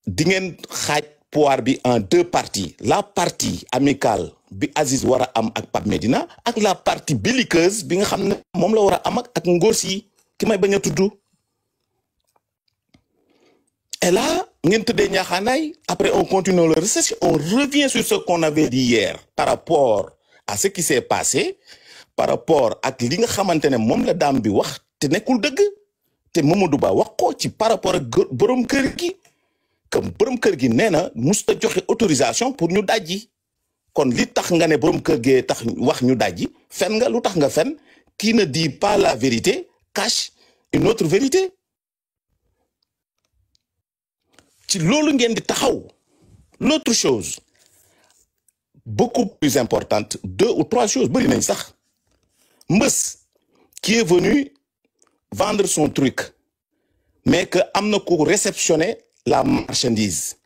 di ngeen xaaj pouvoir bi en deux parties la partie amicale bi Aziz war a am ak Pape Medina ak la partie belliqueuse bi nga xam ne moom la war a am ak ngóor si ki may bañ a tudd et là ngeen tëddee ñaaxaanaay après on continue le recherche on revient sur ce qu'on avait dit hier par rapport à ce qui s'est passé par rapport ak li nga xamante ne moom la daam bi wax te nekkul dëgg te Mamadou Ba wax ko ci par rapport ak borom kër gi comme borom kër gi nee na musta joxe autorisation pour ñu dajji kon li tax nga ne borom kër gee tax wax ñu dajji fen nga lu tax nga fen qui ne dit pas la vérité cache une autre vérité ci loolu ngeen di taxaw l'autre chose beaucoup plus importante 2 ou 3 choses bari nañ sax Mbeuss qui est venu vendre son truc mais que am na ko réceptionner la marchandise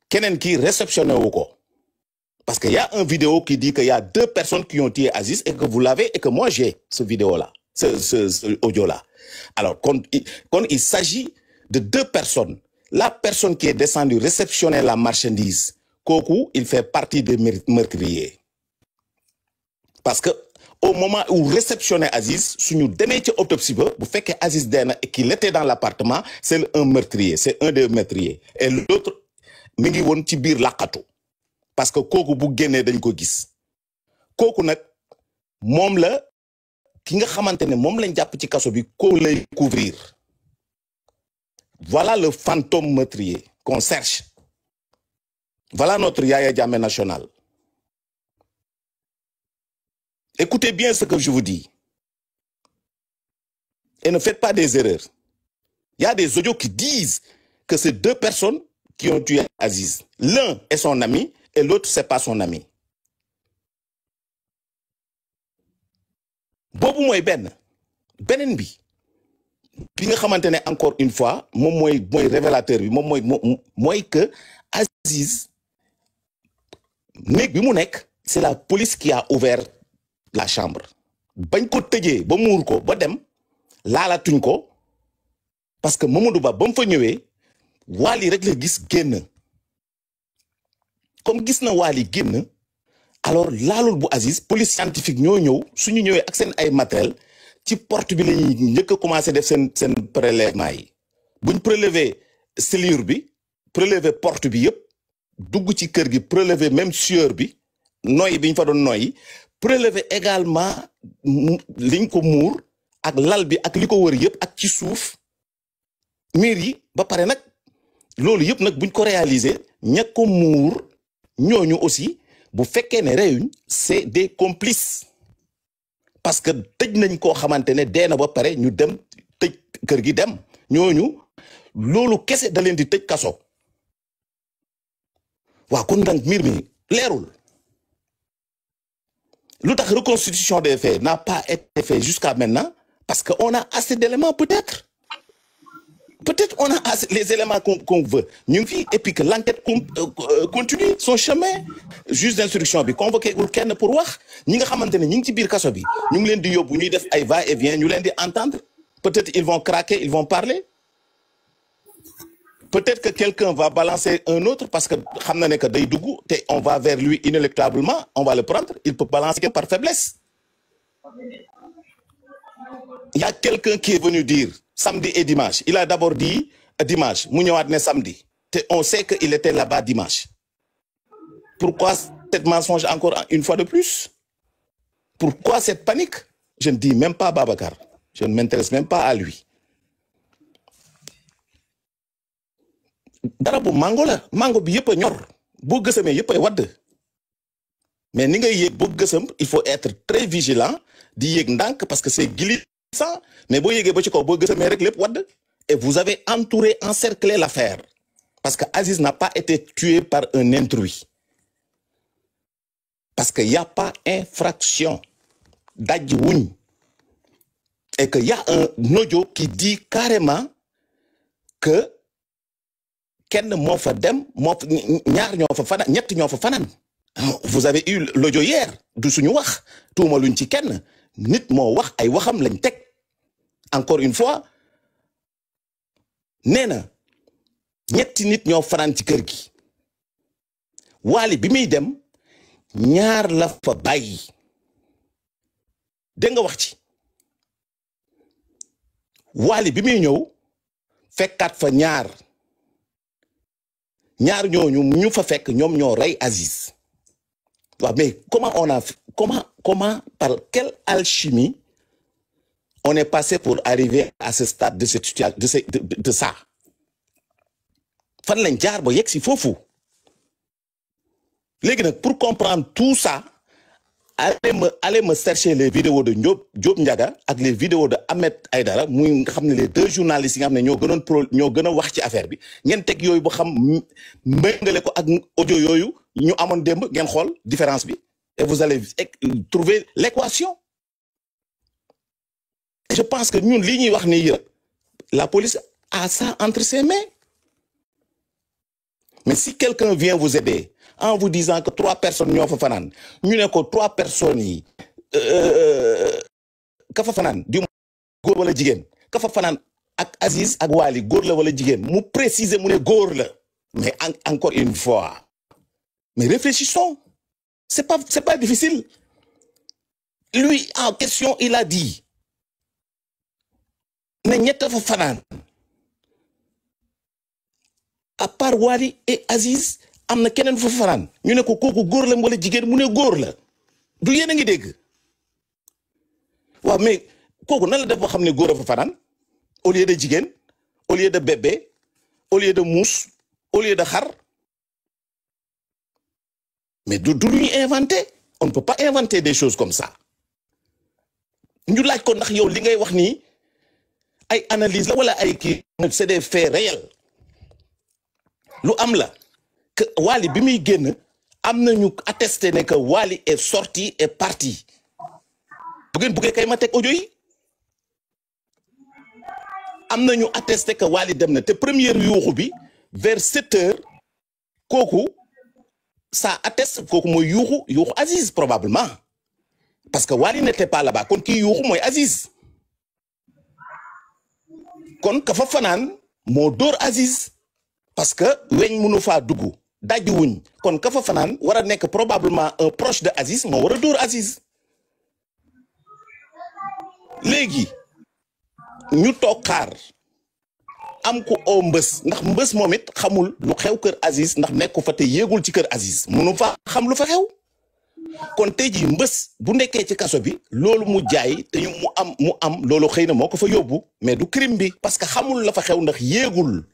keneen ki réceptionné wu ko parce que y a un vidéo qui dit que y a 2 personnes qui ont tué Aziz et que vous l'avez et que moi j'ai ce vidéo là ce audio là alors quand il s'agit de 2 personnes la personne qui est descendue réceptionner la marchandise kooku il fait partie des meurtriers parce que au moment où réceptionner Aziz suñu demee ci autopsie ba bu fekkee Aziz dee na et qu'il était dans l'appartement c'est un meurtrier c'est un des meurtriers et l'autre mi ngi woon ci biir laqatu parce que kooku bu génnee dañ ko gis kooku nag moom la ki nga xamante ne moom lañ jàpp ci kaso bi ko lay couvrir voilà le fantôme meurtrier qu'on cherche voilà notre Yaya Jammeh national. Écoutez bien ce que je vous dis. Et ne faites pas des erreurs. Il y a des audios qui disent que c'est 2 personnes qui ont tué Aziz. L'un est son ami et l'autre c'est pas son ami. Bobu moy benen bi nga xamantene encore une fois mom moy révélateur bi mom moy que Aziz nek bi mu nek c'est la police qui a ouvert la chambre bañ ko tëjee ba muur ko ba dem laalatuñ ko parce que Mamadou Ba ba mu fa ñëwee Wally rek la gis génn comme gis na Wally génn alors laalul bu Aziz police scientifique ñoo ñëw suñu ñëwee ak seen ay matériel ci porte bi la ñuy njëkk a commencé def seen prélèvement yi buñ prélever scellure bi prélever porte bi yëpp dugg ci kër gi prélever même sueur bi noy bi ñu fa doon noyyi prélever également liñ ko muur ak lal bi ak li ko wër yëpp ak ci suuf miir yi ba pare nag loolu yëpp nag buñ ko réaliser ña ko muur ñooñu aussi bu fekkee ne réewuñ c'est des complices parce que tëj nañ koo xamante ne dee na ba pare ñu dem tëj kër gi dem ñooñu loolu kese da leen di tëj kaso waaw kon nag mbir mi leerul lu tax reconstitution des faits n'a pas été fait jusqu'à maintenant parce que on a assez d'éléments peut-être on a assez les éléments qu'on veut ñu ngi fi et puis que l'enquête continue son chemin juge d'instruction bi convoqué ul kenn pour wax ñi nga xamante ne ñi ngi ci biir kaso bi ñu ngi leen di yóbbu ñuy def ay va-et-vient ñu leen di entendre peut-être ils vont craquer ils vont parler peut-être que quelqu'un va balancer un autre parce que xam na ne que day dugg te on va vers lui inéluctablement on va le prendre il peut balancer par faiblesse il y a quelqu'un qui est venu dire samedi et dimanche il a d'abord dit dimanche mu ñëwaat ne samedi te on sait que il était là-bas dimanche pourquoi cette mensonge encore une fois de plus pourquoi cette panique je ne dis même pas Babacar je ne m'intéresse même pas à lui dara bu mango la mango bi yëpp a ñor boo gësamee yëpp ay wadd mais ni ngay yéeg boo gësam il faut être très vigilant di yéeg ndànk parce que c'est glissant mais boo yéegee ba ci kaw boo gësamee rek lépp wadd et vous avez encerclé l'affaire parce que Aziz n'a pas été tué par un intrus parce que y a pas infraction daj wuñ et que y a un audio qui dit carrément que kenn moo fa dem moo ñaar ñoo fa fanaan ñett ñoo fa fanaan vous avez eu l'audio hier du suñu wax tuuma luñ ci kenn nit moo wax ay waxam lañ teg encore une fois nee na ñetti nit ñoo fanaan ci kër gi Wally bi muy dem ñaar la fa bàyyi dégg nga wax ci Wally bi muy ñëw fekkaat fa ñaar ñooñu ñu fa fekk ñoom ñoo rey Aziz waaw mais comment par quelle alchimie on est passé pour arriver à ce stade de cette situation de ça fan lañ jaar ba yegg si foofu léegi nag pour comprendre tout ça allez me chercher les vidéos de Diop Ndiaga ak les vidéos de Ahmed Aïdara muy nga xam ne les deux journalistes yi nga xam ne ñoo gën a wax ci affaire bi ngeen teg yooyu ba xam méngale ko ak audio yooyu ñu amoon démb ngeen xool différence bi et vous allez trouver l'équation je pense que ñun li ñuy wax ni yëpp la police a ça entre ses mains mais si quelqu'un vient vous aider en vous disant que 3 personnes ñoo fa fanaan ñu ne ko 3 personnes yi ka fa fanaan di góor wala jigéen ka fa fanaan ak Aziz ak Wally góor la wala jigéen mu préciser mu ne góor la mais encore une fois mais réfléchissons c'est pas difficile lui en question il a dit ne ñett fa fanaan à part Wally et Aziz am na keneen fa fanaan ñu ne ko kooku góor la wala jigéen mu ne góor la du yéen a ngi dégg waaw mais kooku nan la def boo xam ne góor a fa fanaan au lieu de jigéen au lieu de bébé au lieu de muus au lieu de xar mais du lu ñu inventé on ne peut pas inventer des choses comme ça ñu laaj ko ndax yow li ngay wax nii ay analyse la wala ay kii c'est des faits réels lu am la que Wally bi muy génn am nañu attesté ne que Wally est sorti et parti bu ngeen buggee kay ma teg audio yi am nañu attesté que Wally dem na te première yuuxu bi vers 7 heures kooku ça atteste kooku mooy yuuxu Aziz probablement parce que Wally n'était pas là-bas kon kii yuuxu mooy Aziz kon ka fa fanaan moo dóor Aziz parce que weñ mënu faa dugg dajji wuñ kon ka fa fanaan war a nekk probablement un proche de Aziz moo war a dóor Aziz léegi ñu toog xaar am ko oo mbës ndax mbës moom it xamul lu xew kër Aziz ndax nekku fa te yéegul ci kër Aziz mënu fa xam lu fa xew kon tey jii mbës bu nekkee ci kaso bi loolu mu jaay te mu am loolu xëy na moo ko fa yóbbu mais du crime bi parce que xamul la fa xew ndax yéegul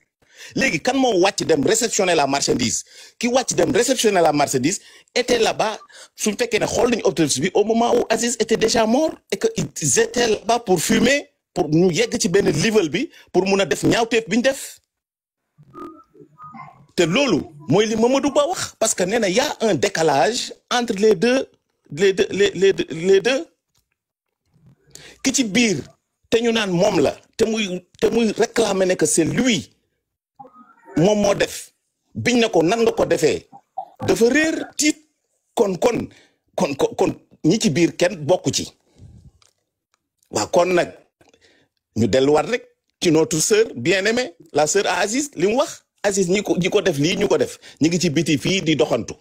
léegi kan moo wàcc dem réceptionner la marchandise ki wàcc dem réceptionner la marchandise était là-bas suñ fekkee ne xool nañu autopsie bi au moment où Aziz était déjà mort et que ils étaient là-bas pour fumer pour ñu yegg ci benn level bi pour mun a def ñaawteef bi ñu def te loolu mooy li Mamadou Ba wax parce que nee na y a un décalage entre les deux ki ci biir te ñu naan moom la te muy réclamer ne que c'est lui moom moo def biñ ne ko nan nga ko defee dafa réer tiit kon ñi ci biir kenn bokku ci waaw kon nag ñu delluwaat rek ci notre sœur bien-aimée la sœur à Aziz li mu wax Aziz ñi ko def lii ñu ko def ñi ngi ci biti fii di doxantu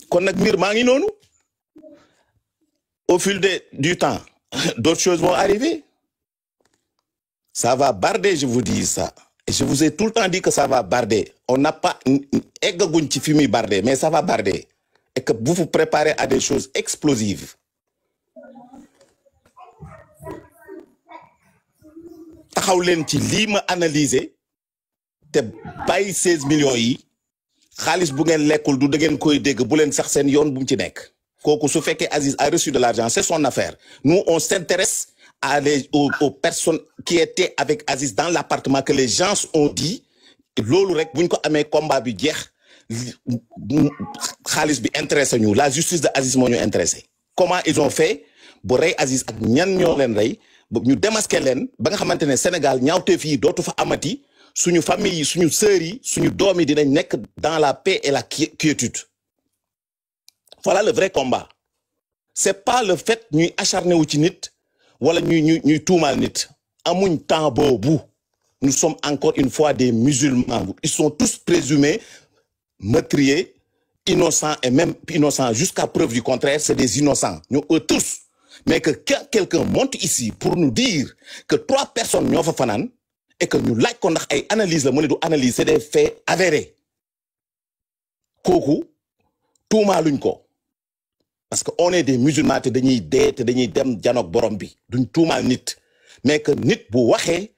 kon nag mbir maa ngi noonu au fil du temps d'autres choses vont arriver ça va barder je vous dis ça et je vous ai tout le temps dit que ça va barder on n'a pas eggaguñ ci fi muy barder mais ça va barder et que vous vous préparez à des choses explosives taxaw leen ci lii ma analyser te bàyyi 16 millions yi xaalis bu ngeen lekkul du da ngeen koy dégg bu leen sax seen yoon bu mu ci nekk kooku su fekkee Aziz a reçu de l'argent c'est son affaire nous on s'intéresse aux personnes qui étaient avec Aziz dans l'appartement que les gens ont dit loolu rek buñ ko amee combat bi jeex xaalis bi intéressé ñu la justice de Aziz moo ñu intéressé comment ils ont fait bu rey Aziz ak ñan ñoo leen rey ñu démasqué leen ba nga xamante ne Sénégal ñaawteef yi dootu fa amati suñu famille yi suñu sœurs yi suñu doom yi dinañ nekk dans la paix et la quiétude voilà le vrai combat c'est pas le fait ñuy acharné wu ci nit wala ñuy tuumaal nit amuñ temps boobu nous sommes encore une fois des musulmans ils sont tous présumés meurtriers innocents et même innocents jusqu'à preuve du contraire c'est des innocents ñu tous mais que quelqu'un monte ici pour nous dire que 3 personnes ñoo fa fanaan et que ñu laaj ko ndax ay analyse la mu ne du analyse c'est des faits avérés kooku tuumaaluñ ko parce que on est des musulmans te dañuy dee te dañuy dem janoog borom bi duñ tuumaal nit mais que nit bu waxee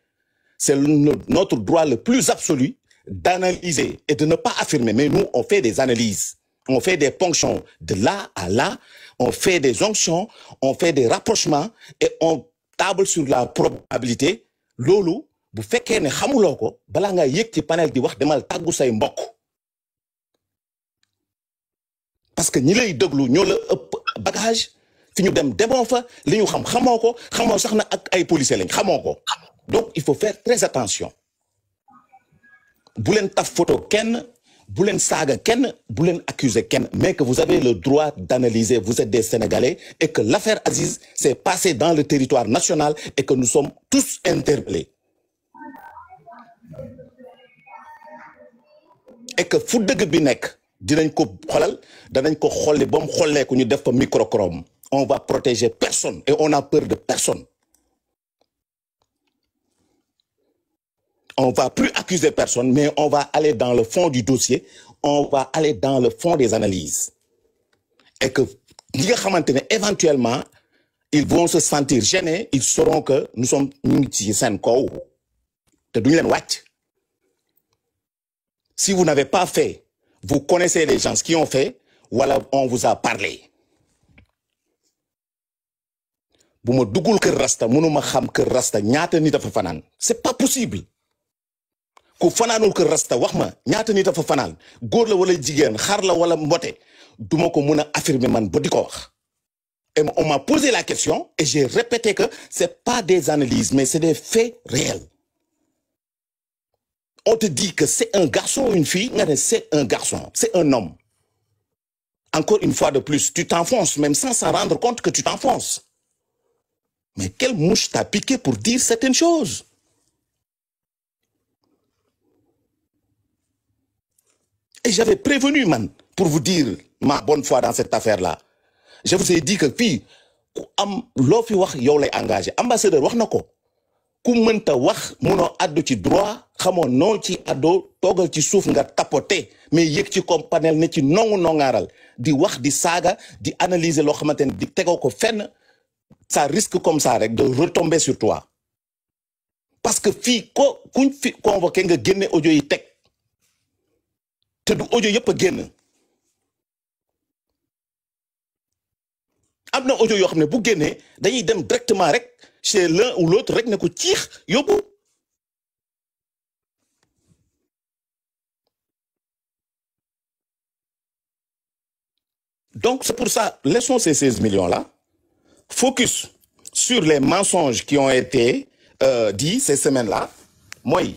c'est notre droit le plus absolu d'analyser et de ne pas affirmer mais nous on fait des analyses on fait des ponctions de là à là on fait des onctions on fait des rapprochements et on table sur la probabilité loolu bu fekkee ne xamuloo ko balaa nga yëg ci panel di wax demal tàggu say mbokk parce que ñi lay déglu ñoo la ëpp bagage fi ñu dem demoo fa li ñu xamoo ko xamoo sax na ak ay policiers lañ xamoo ko donc il faut faire très attention bu leen taf photo kenn bu leen saaga kenn bu leen accuser kenn mais que vous avez le droit d'analyser vous êtes des Sénégalais et que l'affaire Aziz s'est passée dans le territoire national et que nous sommes tous interpellés et que fu dëgg bi nekk dinañ ko xolal danañ ko xolli ba mu xollee ko ñu def fa microchrome on va protéger personne et on a peur de personne on va plus accuser personne mais on va aller dans le fond du dossier on va aller dans le fond des analyses et que ñi nga xamante ne éventuellement ils vont se sentir gênés ils sauront que nous sommes ñu ngi ci seen kaw te duñu leen wàcc si vous n'avez pas fait vous connaissez les gens qui ont fait wala on vous a parlé bu ma duggul kër Rasta mënuma xam kër Rasta ñaata nit a fa fanaan c'est pas possible ku fanaanul kër Rasta wax ma ñaata nit a fa fanaan góor la wala jigéen xar la wala mbote duma ko mën a affirmer man ba di ko wax et on m'a posé la question et j'ai répété que c'est pas des analyses mais c'est des faits réels on te dit que c'est un garçon ou une fille nga ne c'est un garçon c'est un homme encore une fois de plus tu t'enfonces même sans s'en rendre compte que tu t'enfonces Mais quelle mouche t'a piqué pour dire certaines choses? Et j'avais prévenu, man, pour vous dire ma bonne foi dans cette affaire-là. Je vous ai dit que puis am loo fi wax yow lay engagé ambassadeur wax na ko ku mënta wax munoo addu ci droit xamoo noo ci addo toogal ci suuf nga tapoté mais yëg ci comme panel ne ci nongu nongaaral di wax di saaga di analyser loo xamante ne di tegoo ko fenn ça risque comme ça rek de retomber sur toi parce que fii kuñ fi convoqué nga génne audio yi teg te du audio yëpp a génn am na audio yoo xam ne bu génnee dañuy dem directement rek chez l'un ou l'autre rek ne ko ciix yóbbu donc c'est pour ça laissons ces 16 millions là focus sur les mensonges qui ont été dits ces semaines là mooy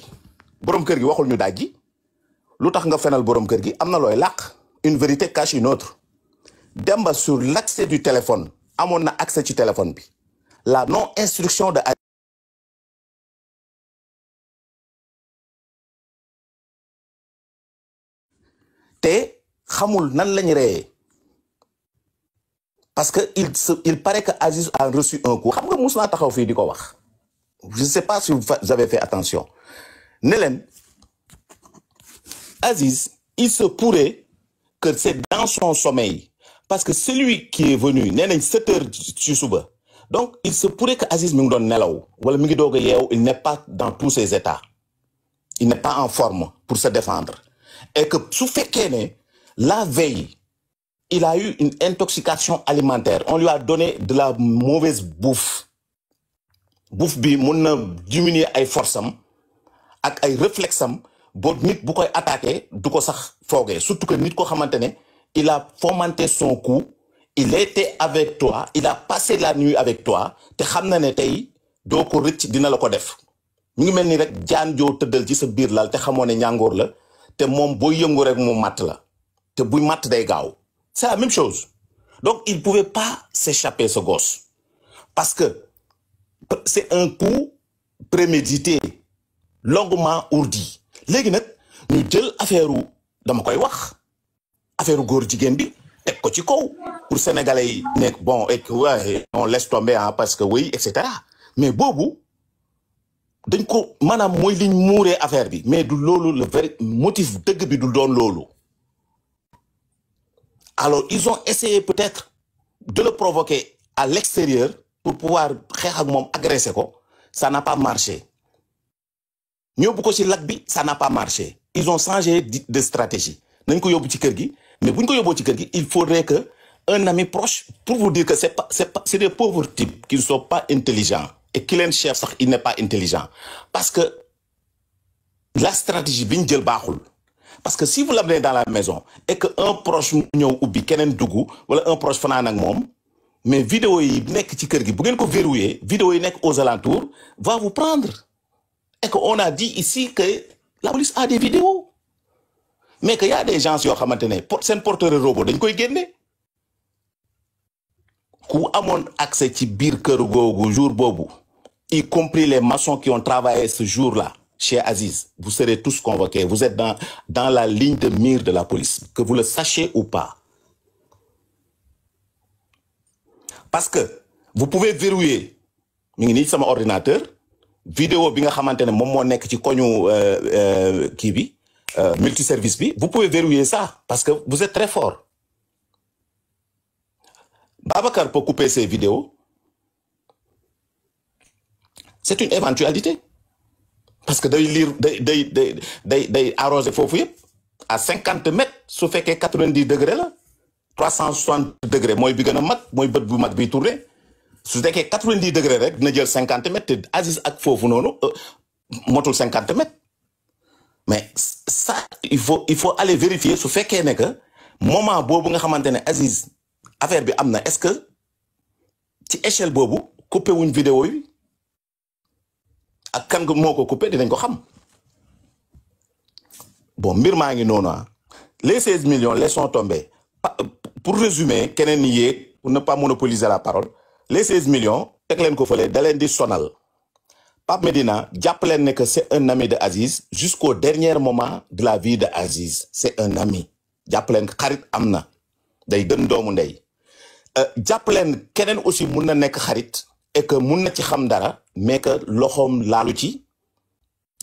borom kër gi waxul ñu dajji lu tax nga fenal borom kër gi am na looy làq une vérité cache une autre Demba sur l'accès du téléphone amoon na accès ci téléphone bi la non instruction de te xamul nan lañ reyee parce que il paraît que Aziz a reçu un coup xam nga mus naa taxaw fii di ko wax je ne sais pas si vous avez fait attention ne leen Aziz il se pourrait que c'est dans son sommeil parce que celui qui est venu nee nañ 7 heures ci suba donc il se pourrait que Aziz mi ngi doon nelaw wala mi ngi doog a yeew il n'est pas dans tous ses états il n'est pas en forme pour se défendre et que su fekkee ne la veille il a eu une intoxication alimentaire on lui a donné de la mauvaise bouffe bi mun na diminuer ay force am ak ay réflexe am boo nit bu koy attaqué du ko sax foogee surtout que nit ko xamante ne il a fomenté son coup il était avec toi il a passé la nuit avec toi te xam na ne tey doo ko rëcc dina la ko def mi ngi mel ni rek jaan joo tëddal ci sa biir lal te xamoo ne ñàngoor la te moom boo yëngu rek mu matt la te buy matt day gaaw c'est la même chose donc il pouvait pas s'échapper ce gosse parce que c'est un coup prémédité longuement ourdi léegi nag ñu jël affaire u dama koy wax affaire góor jigéen bi teg ko ci kaw pour sénégalais yi nekk bon et que ouais on laisse tomber hein parce que oui et cetera mais boobu dañ ko maanaam mooy liñ muuree affaire bi mais du loolu le vrai motif dëgg bi du doon loolu alors ils ont essayé peut-être de le provoquer à l'extérieur pour pouvoir xeex ak moom agresser ko ça n'a pas marché ñóbbu ko ci lac bi ça n'a pas marché ils ont changé de stratégie nañ ko yóbbu ci kër gi mais buñ ko yóbboo ci kër gi il faudrait que un ami proche pour vous dire que c'est des pauvres types qui ne sont pas intelligents et qui leen chef sax il n'est pas intelligent parce que la stratégie bi ñu jël baaxul parce que si vous l'amenez dans la maison et que un proche ñëw ubbi keneen dugg wala un proche fanaan ak moom mais vidéo yi nekk ci kër gi bu ngeen ko verrouiller vidéo yi nekk aux alentours va vous prendre et que on a dit ici que la police a des vidéos mais que y a des gens yoo xamante ne seen porteur robot dañ koy génne ku amoon accès ci biir kër googu jour boobu y compris les maçons qui ont travaillé ce jour-là chez Aziz vous serez tous convoqués vous êtes dans la ligne de mire de la police que vous le sachiez ou pas parce que vous pouvez verrouiller mi ngi nii sama ordinateur vidéo bi nga xamante ne moom moo nekk ci koñu kii bi multiservice bi vous pouvez verrouiller ça parce que vous êtes très fort Babacar peut couper ses vidéos c'est une éventualité parce que day lire day arroser foofu yëpp à 50 mètres su fekkee 90 degrés la 360 degrés mooy bi gën a mag mooy bët bu mag bi tourné su fekkee 90 degrés rek dina jël 50 mètres te Aziz ak foofu noonu motul 50 mètres mais ça il faut aller vérifier su fekkee ne que moment boobu nga xamante ne Aziz affaire bi am na est-ce que ci échelle boobu coupé wuñ vidéo yi ak kan moo ko coupé dinañ ko xam bon mbir maa ngi noonu les 16 millions laissons tomber pour résumer keneen ni yéeg pour ne pas monopoliser la parole les 16 millions teg leen ko fële da leen di sonal Pape Medina jàpp leen ne que c'est un ami de Aziz jusqu'au dernier moment de la vie de Aziz c'est un ami jàpp leen xarit am na day gën doomu ndey jàpp leen keneen aussi mun na nekk xarit et que mun na ci xam dara mais que loxoom laalu ci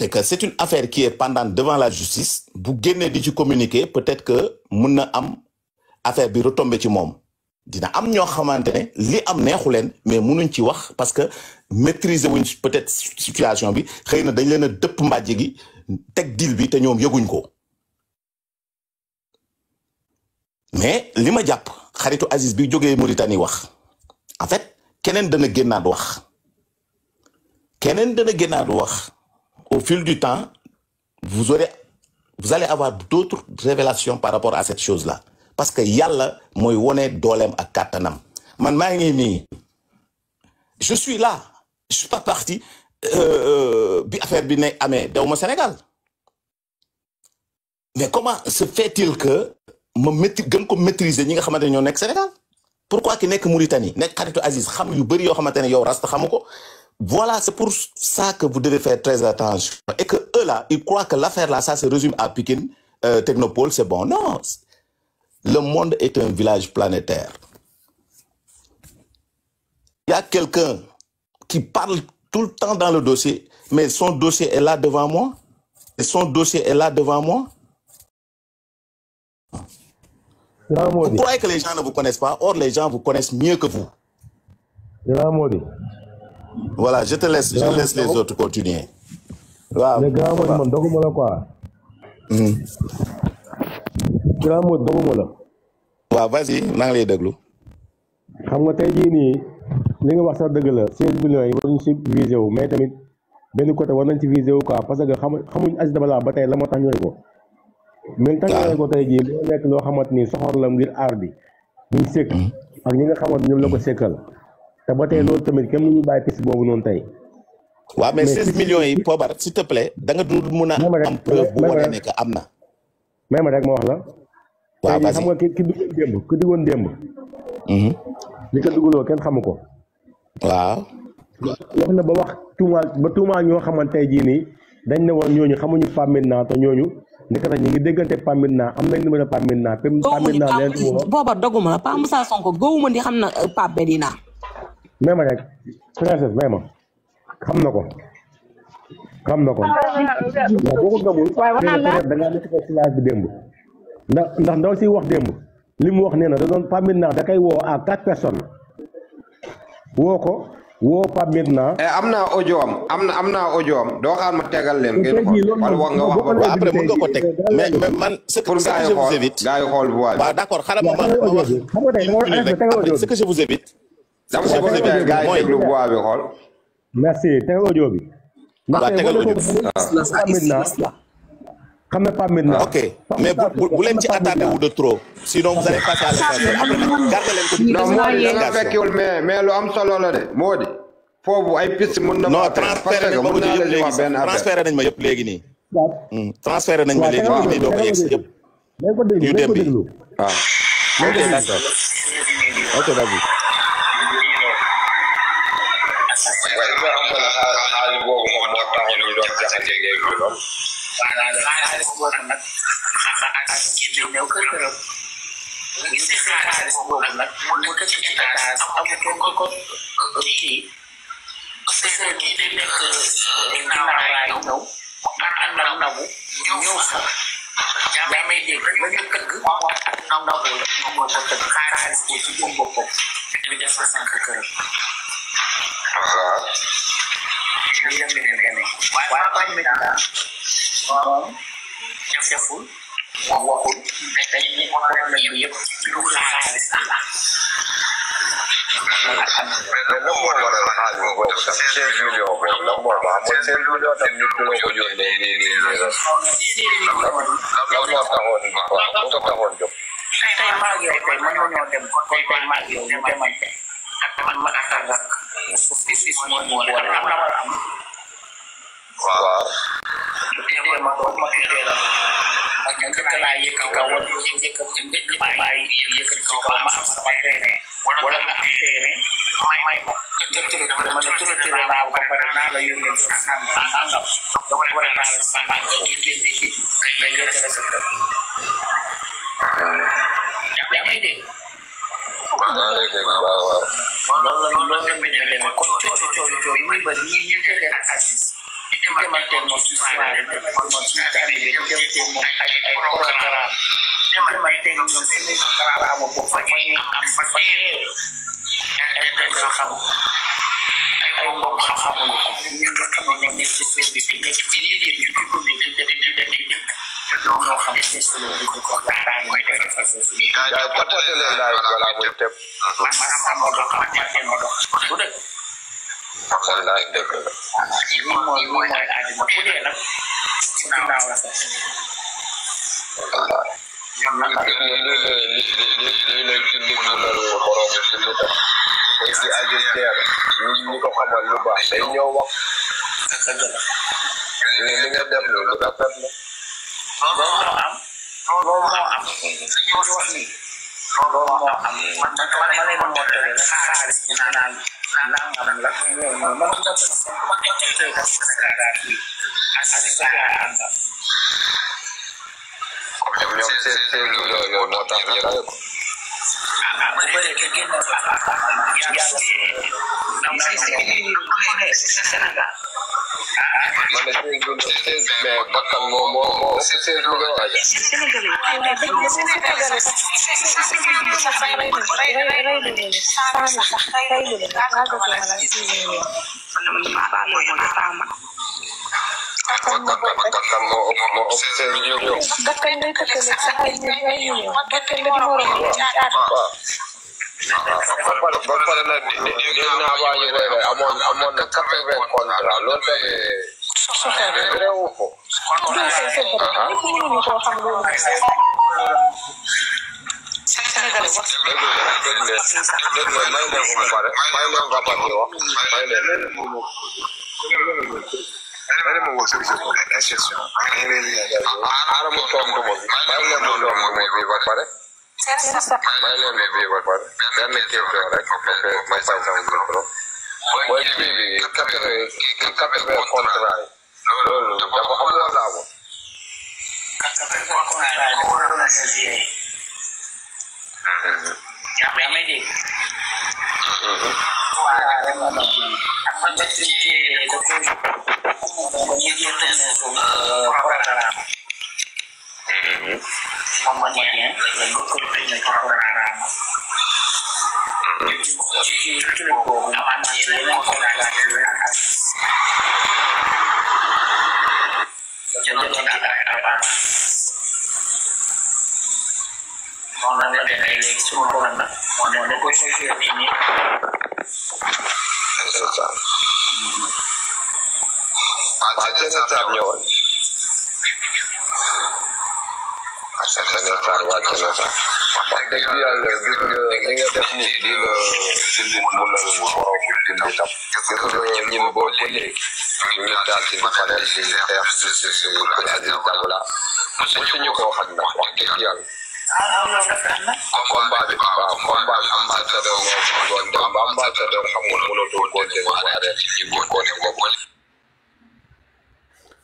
et que c'est une affaire qui est pendante devant la justice bu génnee di ci communiquer peut-être que mun na am affaire bi retombé ci moom dina am ñoo xamante ne li am neexu leen mais munuñ ci wax parce que maîtriser wuñ peut-être situation bi xëy na dañ leen a dëpp mbàjj gi teg deal bi te ñoom yëguñ ko mais li ma jàpp xaritu Aziz bi jógee Mauritanie wax en fait keneen dana génnaat wax au fil du temps vous allez avoir d'autres révélations par rapport à cette chose-là parce que yàlla mooy wone dooleem ak kàttanam man maa ngi nii je suis là je suis pas parti bi affaire bi ne amee daw ma Sénégal mais comment se fait-il que ma gën ko maîtriser ñi nga xamante ne ñoo nekk Sénégal pourquoi ki nekk Mauritanie nekk xaritu Aziz xam yu bëri yoo xamante ne yow rasta xamu ko voilà c'est pour ça que vous devez faire très attention et que eux là ils croient que l'affaire là ça se résume à Pikine Technopole c'est bon non le monde est un village planétaire il y a quelqu'un qui parle tout le temps dans le dossier mais son dossier est là devant moi Vous croyez que les gens ne vous connaissent pas, or les gens vous connaissent mieux que vous. Voilà, je laisse les autres continuer. Wow. Waaw, vas-y, maa ngi lay déglu. Xam nga tey jii nii li nga wax sax dëgg la 16 millions yi waruñu si visé wu mais tamit benn côté war nañ ci visé wu quoi parce que xamuñ Aziz Dabala ba tey la moo tax ñooy ko. mais tax ñooy ko tey jii moo nekk loo xamante ni soxor la ngir aar bi ñu sekk ak ñi nga xamante ñoom la ko sekkal te ba tey loolu tamit kenn ñu bàyyi piste boobu noonu tey. waaw mais 16 millions yi Pobar s'il te plaît da nga dul mun a am preuve bu wane ne que am na. may ma rek ma wax la. waaw vas-y xam nga ki duggoon démb. li ko dugaloo kenn xamu ko. waaw. wax na ba wax tuumaal ñoo xamante tey jii nii dañ ne woon ñooñu xamuñu Pape Medina te ñooñu ndekete ñu ngi déggante Pape Medina am nañ numéro Pape Medina. Pape Medina leen di woo booba doguma la Pape Moussa Sonko gëwuma di xam na Pape Medina. may ma rek princesse may ma xam na ko. waaw boo ko gëmul. da ngaa nekk ci village bi démb. ndax ndaw si wax démb li mu wax nee na da doon Pape Medina da koy woo à 4 personnes woo Pape Medina. am naa audio am naa audio am doo xaar ma tegal leen. ngeen xool wala wax nga wax ba après mën nga ko teg mais man ce que je vous évite. gars yi xool bu waay. waaw d'accord xaaral ma wax ce que je vous évite. dama ko bëgg gars yi déglu bu waay bi xool. merci tegal audio bi. waaw tegal audio bi. xam na Pape Medina. ok mais bu leen ci attardé wu de trop. sinon vous allez passer à l'essentiel après nag garder leen ko. non moo di danga fekkiwul mais lu am solo la de moo di. foofu ay piste mën na. non transféré nañ ma ko yëpp léegi transféré nañ ma yëpp léegi nii. transféré nañ ma léegi nii doo ko yegg si yëpp. ñu dem bi waaw. ok d'accord ok vas-y. xaalis boobu nag ak kii bi ñëw kër këram ñu si xaalis boobu nag mu dëkk ci étage amu kenn ko kii sëñ bi di nekk ginnaaw raay ñëw ànd ak ndabu ñëw fa yaa may dégg la ñu tëgg ak ndabu la moom moo ko tëgg xaalis bi ci jëm boppam ñu def ko sànq këram waaw lii la mbir mi demee waaye Pape Medina moom deful waxul dañ ni problème bi yëpp ci dugg xaalis la mais lan moo waral xaalis boobu tam 16 millions boobu lan moo tax mooy 16 millions tam ñu dina ko yónnee nii lan moo taxoon waaw bu ko taxoon jóg tey maag yow tey mën nañoo dem tey maag yow ñu demante ak man ma ak rak bis moo ñu boole am na war am waaw ma doon ma teel a ak njëkk laa yëkkati kaw wala njëkk maa yëkkati ci kaw ma am sama terrain wala nga am terrain may ko jëkkële ko dama ne tële naa ba pare naa la yónnee sa nangam da war a naa la sa nangam nga génne ci nga yëkkale sa kër yaa may dégg loolu la mbir mi demee kon coono yi muy bëri ñi tege ak Aziz di demante moom ci soirée demante moom ci carrière demante moom ay programme demante ñoom suñu programme boobu fa ñuy am fa teew ay nga xam ay mbokk xam-xamuñu ko ñu nga xam ne nekk ci service bi nekk ci lii di ko di dëkk ñoo xam ne c'est le di ko daal mooy defal sa suñu yaa porté leen laay balaa muy tëb maanaam moo dox ma dox du dëgg wallaay dëgg la lii mooy àddina ku dee nag ci ginnaaw la sax wallaay lii la jullit mu naru borom jullit te si Aziz Deer ñi ko xamal lu baax day ñëw wax li nga def lu rafet la loolu moo am ñu wax ni loolu moo am man ma leen mottale la xaalis bi naan nangam la man ko def ma tey da Sénégal bi Aziz laa àndal ñoom seen loolu moo tax ñu ray ko bu bëree te génn Sénégal man de 16 mais bakkan moo ëpp 16 millions aja bakkan moo ëpp 16 millions ba pare nag dégg naa waa ñu koy rey amoon na 80 contrat loolu tamit réew ko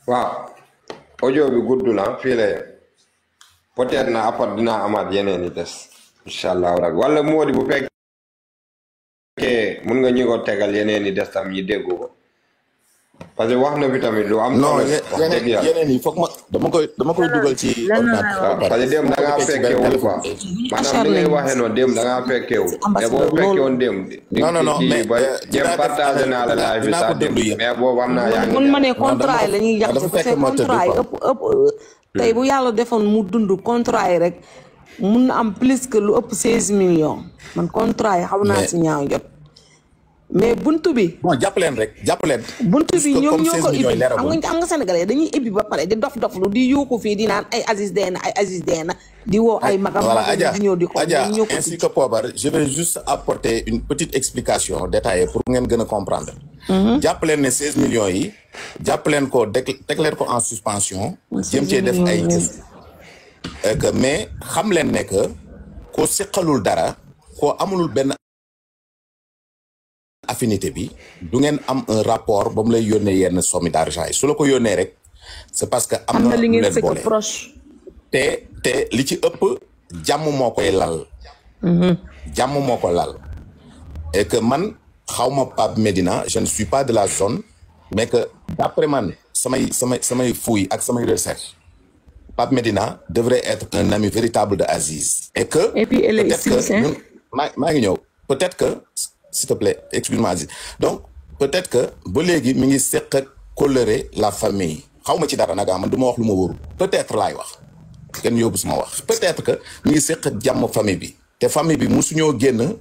waaw audio bi gudd na fii la yem peut-être na après dinaa amaat yeneen i des incha allah rek wala moo di bu fekkee mun nga ñu ko tegal yeneen i des tam ñi dégg ko parce que wax na fi tamit lu am. non yeneen yi foog ma dama koy dugal ci ordinateur. parce que dem da ngaa fekkeewul quoi maanaam li ngay waxee noonu dem da ngaa fekkeewul te boo fekkewoon dem. non mais dem partagé naa la live bi sax dem mais boobu am naa yaa ngi. mun ma ne contrat yi la ñuy jaxase parce que contrat yi ëpp tey bu yàlla defoon mu dund contrat yi rek mun na am plus que lu ëpp 16 millions man contrat yi xaw naa si ñaaw jot. mais buntu bi. bon jàpp leen rek jàpp leen. buntu bi ñoom ñoo ko ibbi xam nga sénégalais dañuy ibbi ba pare di dof lu di yuuxu fii di naan ay Aziz dee na di woo ay magam. voilà di ñëw di xool Adja ainsi que Pobar je vais juste apporter une petite explication détaillée pour ngeen gën a comprendre. jàpp leen ne 16 millions yi jàpp leen ko teg leen ko en suspension. jëm cee def ay que mais xam leen ne que koo seqalul dara koo amulul benn affinité bi du ngeen am un rapport ba mu lay yónnee yenn somme d'argent yi su la ko yónnee rek c'est parce que am na li lu ngeen leen sëkk boole proche. te li ci ëpp jàmm moo koy lal jàmm moo ko lal et que man xawma Pape Médina je ne suis pas de la zone mais que d'après man samay fouille ak samay recherche Pape Médina devrait être un ami véritable de Aziz et puis elle est ici ñun maa ngi ñëw peut-être que s'il te plaît excuse-moi Aziz donc peut-être que ba léegi mi ngi seq ak coloré la famille xaw ma ci dara nag man du ma wax lu ma wóoru peut-être laay wax kenn yóbbu suma wax peut-être que mi ngi seq ak jàmm famille bi te famille bi musuñoo génn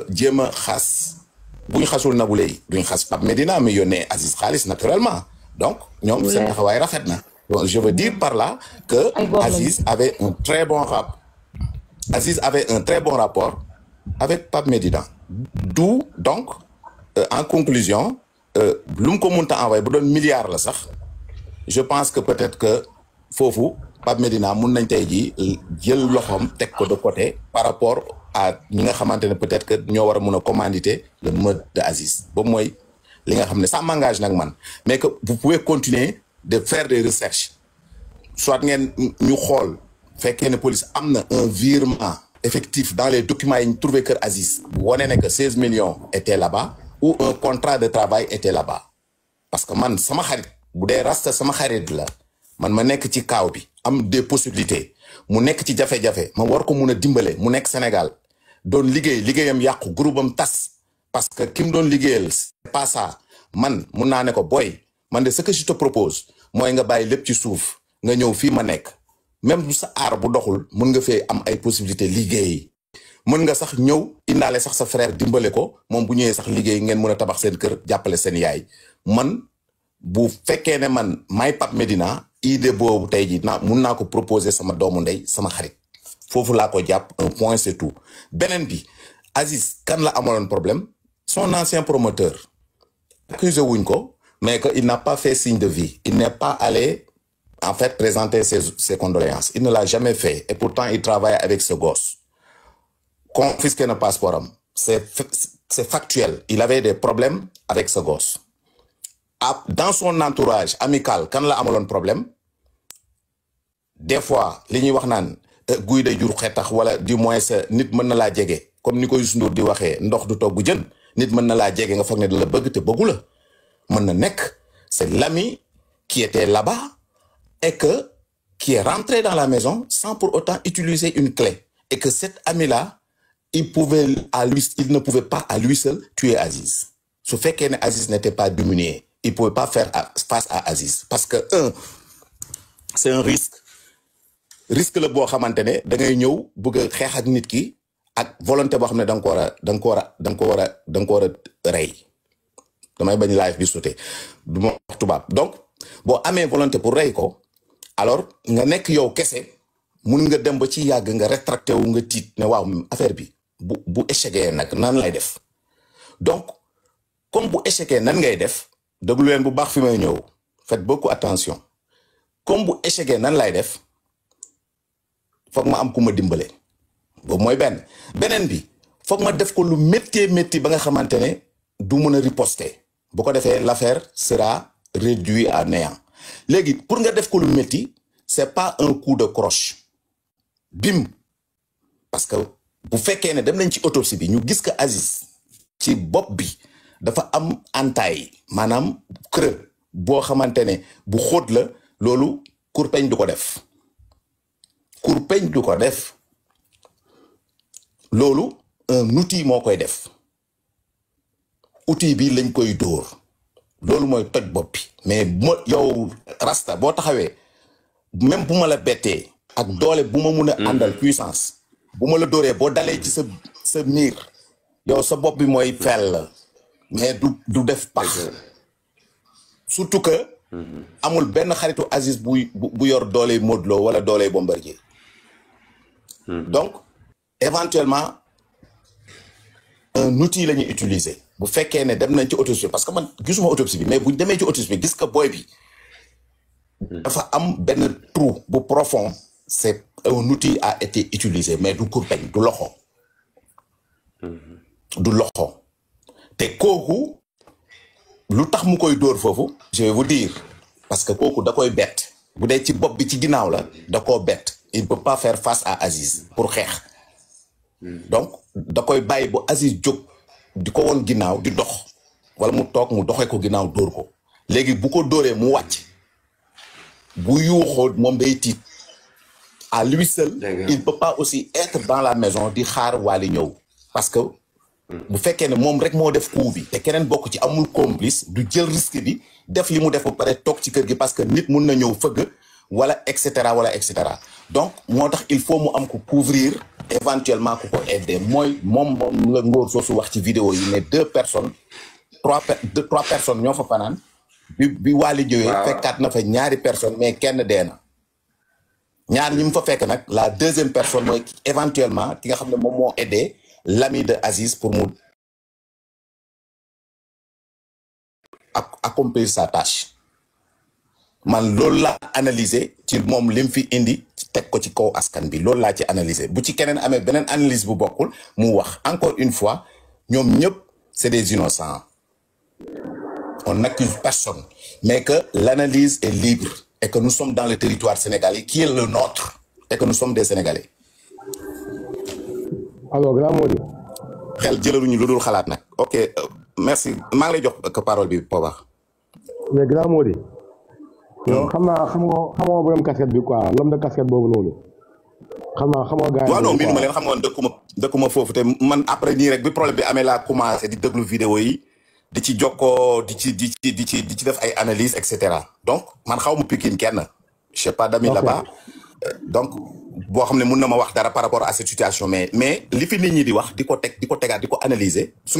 jéem a xas buñ xasul Nabou Leye duñ xas Pape Médina mi yónnee Aziz xaalis naturellement donc ñoom seen taxawaay rafet na donc je veux dire par là que Aziz avait un très bon rapport avec Pape Médina d'où donc en conclusion lu mu ko mënta envoyé bu doon milliard la sax je pense que peut-être que foofu Pape Médina mun nañ tey jii jël loxoom teg ko de côté par rapport à ñi nga xamante ne peut-être que ñoo war a mun a commanditer le meurtre de Aziz boobu mooy li nga xam ne ça m'engage nag man mais que vous pouvez continuer de faire des recherches soit ngeen ñu xool fekkee ne police am na un virement effectif dans les documents yi ñu trouvé kër Aziz bu wane ne que 16 millions étaient là-bas ou un contrat de travail était là-bas parce que man sama xarit bu dee rasta sama xarit la man ma nekk ci kaaw bi am des possibilités mu nekk ci jafe-jafe ma war ko mun a dimbale mu nekk Sénégal doon liggéeyam yàqu groupe am tas parce que ki mu doon liggéeyal c'est pas ça man mun naa ne ko boy man de ce que je te propose mooy nga bàyyi lépp ci suuf nga ñëw fii ma nekk même bu sa aar bu doxul mun nga fee am ay possibilités liggéey mën nga sax ñëw indaale sax sa frère dimbale ko moom bu ñëwee sax liggéey ngeen mën a tabax seen kër jàppale seen yaay man bu fekkee ne man may Pape Médina idée boobu tey jii mun naa ko proposer sama doomu ndey sama xarit foofu laa ko jàpp un point c'est tout beneen bi Aziz kan la amaloon problème son ancien promoteur accusé wuñ ko mais que il n'a pas fait signe de vie il n'est pas allé en fait présenter ses condoléances il ne l'a jamais fait et pourtant il travaille avec ce gosse confisqué na passeport am c'est factuel il avait des problèmes avec ce gosse dans son entourage amical kan la amaloon problème des fois li ñuy wax naan guy day jur xetax wala du moins nit mën na laa jege comme ni ko Youssou Ndour di waxee ndox du togg jën nit mën na laa jege nga foog ne da la bëgg te bëggu la mën na nekk c'est l'ami qui était là-bas et que qui est rentré dans la maison sans pour autant utiliser une clé et que cet ami-là il ne pouvait pas à lui seul tuer Aziz su fekkee ne Aziz n'était pas diminué il pouvait pas faire face à Aziz parce que c'est un risque la boo xamante ne da ngay ñëw bëgg a xeex ak nit ki ak volonté boo xam ne da nga ko war a rey damay bañ live bi sauté du ma wax tubaab donc boo amee volonté pour rey ko alors nga nekk yow kese mun nga dem ba ci yàgg nga rétracté wu nga tiit ne waaw affaire bi bu échecgee nag nan lay def donc comme bu échecgee nan ngay def déglu leen bu baax fi may ñëw faites beaucoup attention comme bu échecgee nan lay def foog ma am ku ma dimbale boobu mooy beneen bi foog ma def ko lu métti ba nga xamante ne du mën a riposter bu ko defee l'affaire sera réduite à néant léegi pour nga def ko lu métti c'est pas un coup de croche bim parce que bu fekkee ne dem nañ ci autopsie bi ñu gis que Aziz ci bopp bi dafa am entaille maanaam creux boo xamante ne bu xóot la loolu kurpeñ du ko def loolu un outil moo koy def outil bi lañ koy dóor loolu mooy toj bopp bi mais yow rasta boo taxawee même bu ma la bettee ak doole bu ma mun a àndal puissance bu ma la dóoree boo dalee ci sa miir yow sa bopp bi mooy fel mais du def pax surtout que amul benn xaritu Aziz bu yor dooley Modou Lo wala dooley Bombardier donc éventuellement un outil la ñuy utiliser bu fekkee ne dem nañ ci autopsie parce que man gisuma autopsie bi mais buñ demee ci autopsie bi gis que booy bi dafa am benn trou bu profond c'est un outil a été utilisé mais du kurpeñ du loxo du loxo te kooku lu tax mu koy dóor foofu je vais vous dire parce que kooku da koy bett bu dee ci bopp bi ci ginnaaw la da koo bett il ne peut pas faire face à Aziz pour xeex donc da koy bàyyi bu Aziz jóg di ko woon ginnaaw di dox wala mu toog mu doxee ko ginnaaw dóor ko léegi bu ko dóoree mu wàcc bu yuuxoo moom day tiit à lui seul il peut pas aussi être dans la maison di xaar Wally ñëw parce que bu fekkee ne moom rek moo def coup bi te keneen bokk ci amul complice du jël risque bi def li mu def ba pare toog ci kër gi parce que nit mun na ñëw fëgg wala et cetera donc moo tax il faut mu am ko couvrir éventuellement ku ko aider mooy moom la ngóor soosu wax ci vidéo yi ne trois personnes ñoo fa fanaan bi Wally ñëwee fekkaat na fa ñaari personnes mais kenn dee na ñaar ñi mu fa fekk nag la deuxième personne mooy éventuellement ki nga xam ne moom moo aidé l'ami de Aziz pour mu accomplir sa tâche man loolu laa analyser ci moom lim fi indi teg ko ci kaw askan bi loolu laa ci analyser bu ci keneen amee beneen analyse bu bokkul mu wax encore une fois ñoom ñëpp c'est des innocents on n'accuse personne mais que l'analyse est libre et que nous sommes dans le territoire sénégalais qui est le nôtre et que nous sommes des Sénégalais. alors grand Mody. xel jëlaluñu lu dul xalaat nag ok merci maa ngi lay jox parole bi Pobar. mais grand Mody. yow xamoo borom casquette bi quoi l'homme de casquette boobu noonu. xamoo gars yi. waaw non miinu ma leen xam nga dëkkuma foofu te man après nii rek bi problème bi amee laa commencé di déglu vidéo yi di ci jokkoo di ci def ay analyse et cetera donc man xaw ma Pikine kenn je sais pas d'amis là-bas donc boo xam ne mun na ma wax dara par rapport à cette situation mais li fi nit ñi di wax di ko tegaat di ko analyser su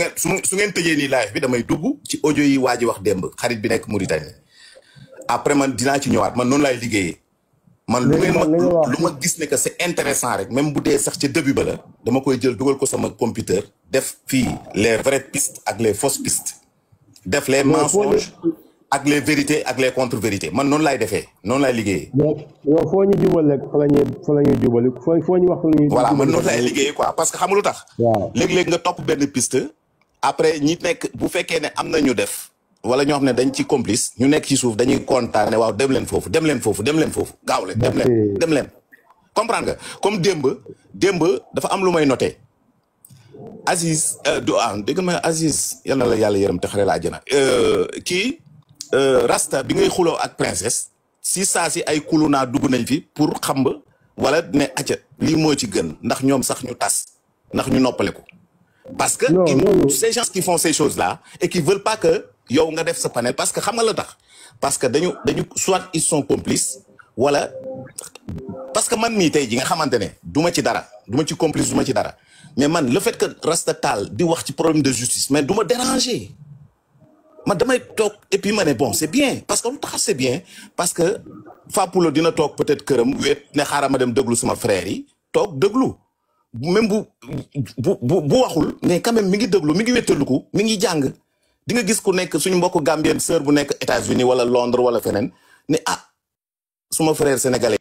ngeen tëjee nii live bi damay dugg ci audio yi waa ji wax démb xarit bi nekk Mauritanie après man dinaa ci ñëwaat man noonu laay liggéeyee man lu ma gis ne que c'est intéressant rek même bu dee sax ca début ba la dama koy jël dugal ko sama computer def fii les vraies pistes ak les fausses pistes def les mensonges ak les vérités ak les contre-vérités man noonu laay defee noonu laay liggéeyee. yow foo ñu jubal rek fa la ñuy jubali foo ñu wax. voilà man noonu laay liggéeyee quoi parce que xam nga lu tax. waaw léeg-léeg nga topp benn piste après ñi nekk bu fekkee ne am na ñu def. wala ñoo xam ne dañ ci complice ñu nekk ci suuf dañuy kontaan ne waaw dem leen foofu gaaw leen dem leen comprendre nga comme démb dafa am lu may noté Aziz dégg ma Aziz yal na la yàlla yërëm te xare la àjjana kii Rasta bi ngay xuloo ak princesse si saa si ay kulu naa dugg nañ fi pour xam ba wala ne acca lii moo ci gën ndax ñoom sax ñu tas ndax ñu noppale ko parce que ces gens qui font ces choses là et qui veulent pas que yow nga def sa panel parce que xam nga la tax parce que dañu soit ils sont complices wala parce que man mii tey ji nga xamante ne du ma ci dara du ma ci complice du ma ci dara mais man le fait que Rasta Tall di wax ci problème de justice mais du ma déranger man damay toog et puis ma ne bon c'est bien parce que lu tax c'est bien parce que Fapoulo dina toog peut-être këram wéet ne xaaral ma dem déglu sama frère yi toog déglu même bu waxul mais quand même mi ngi déglu mi ngi wéttaluku mi ngi jàng di nga gis ku nekk suñu mbokk Gambien sœur bu nekk États-Unis wala Londres wala feneen ne suma frère sénégalais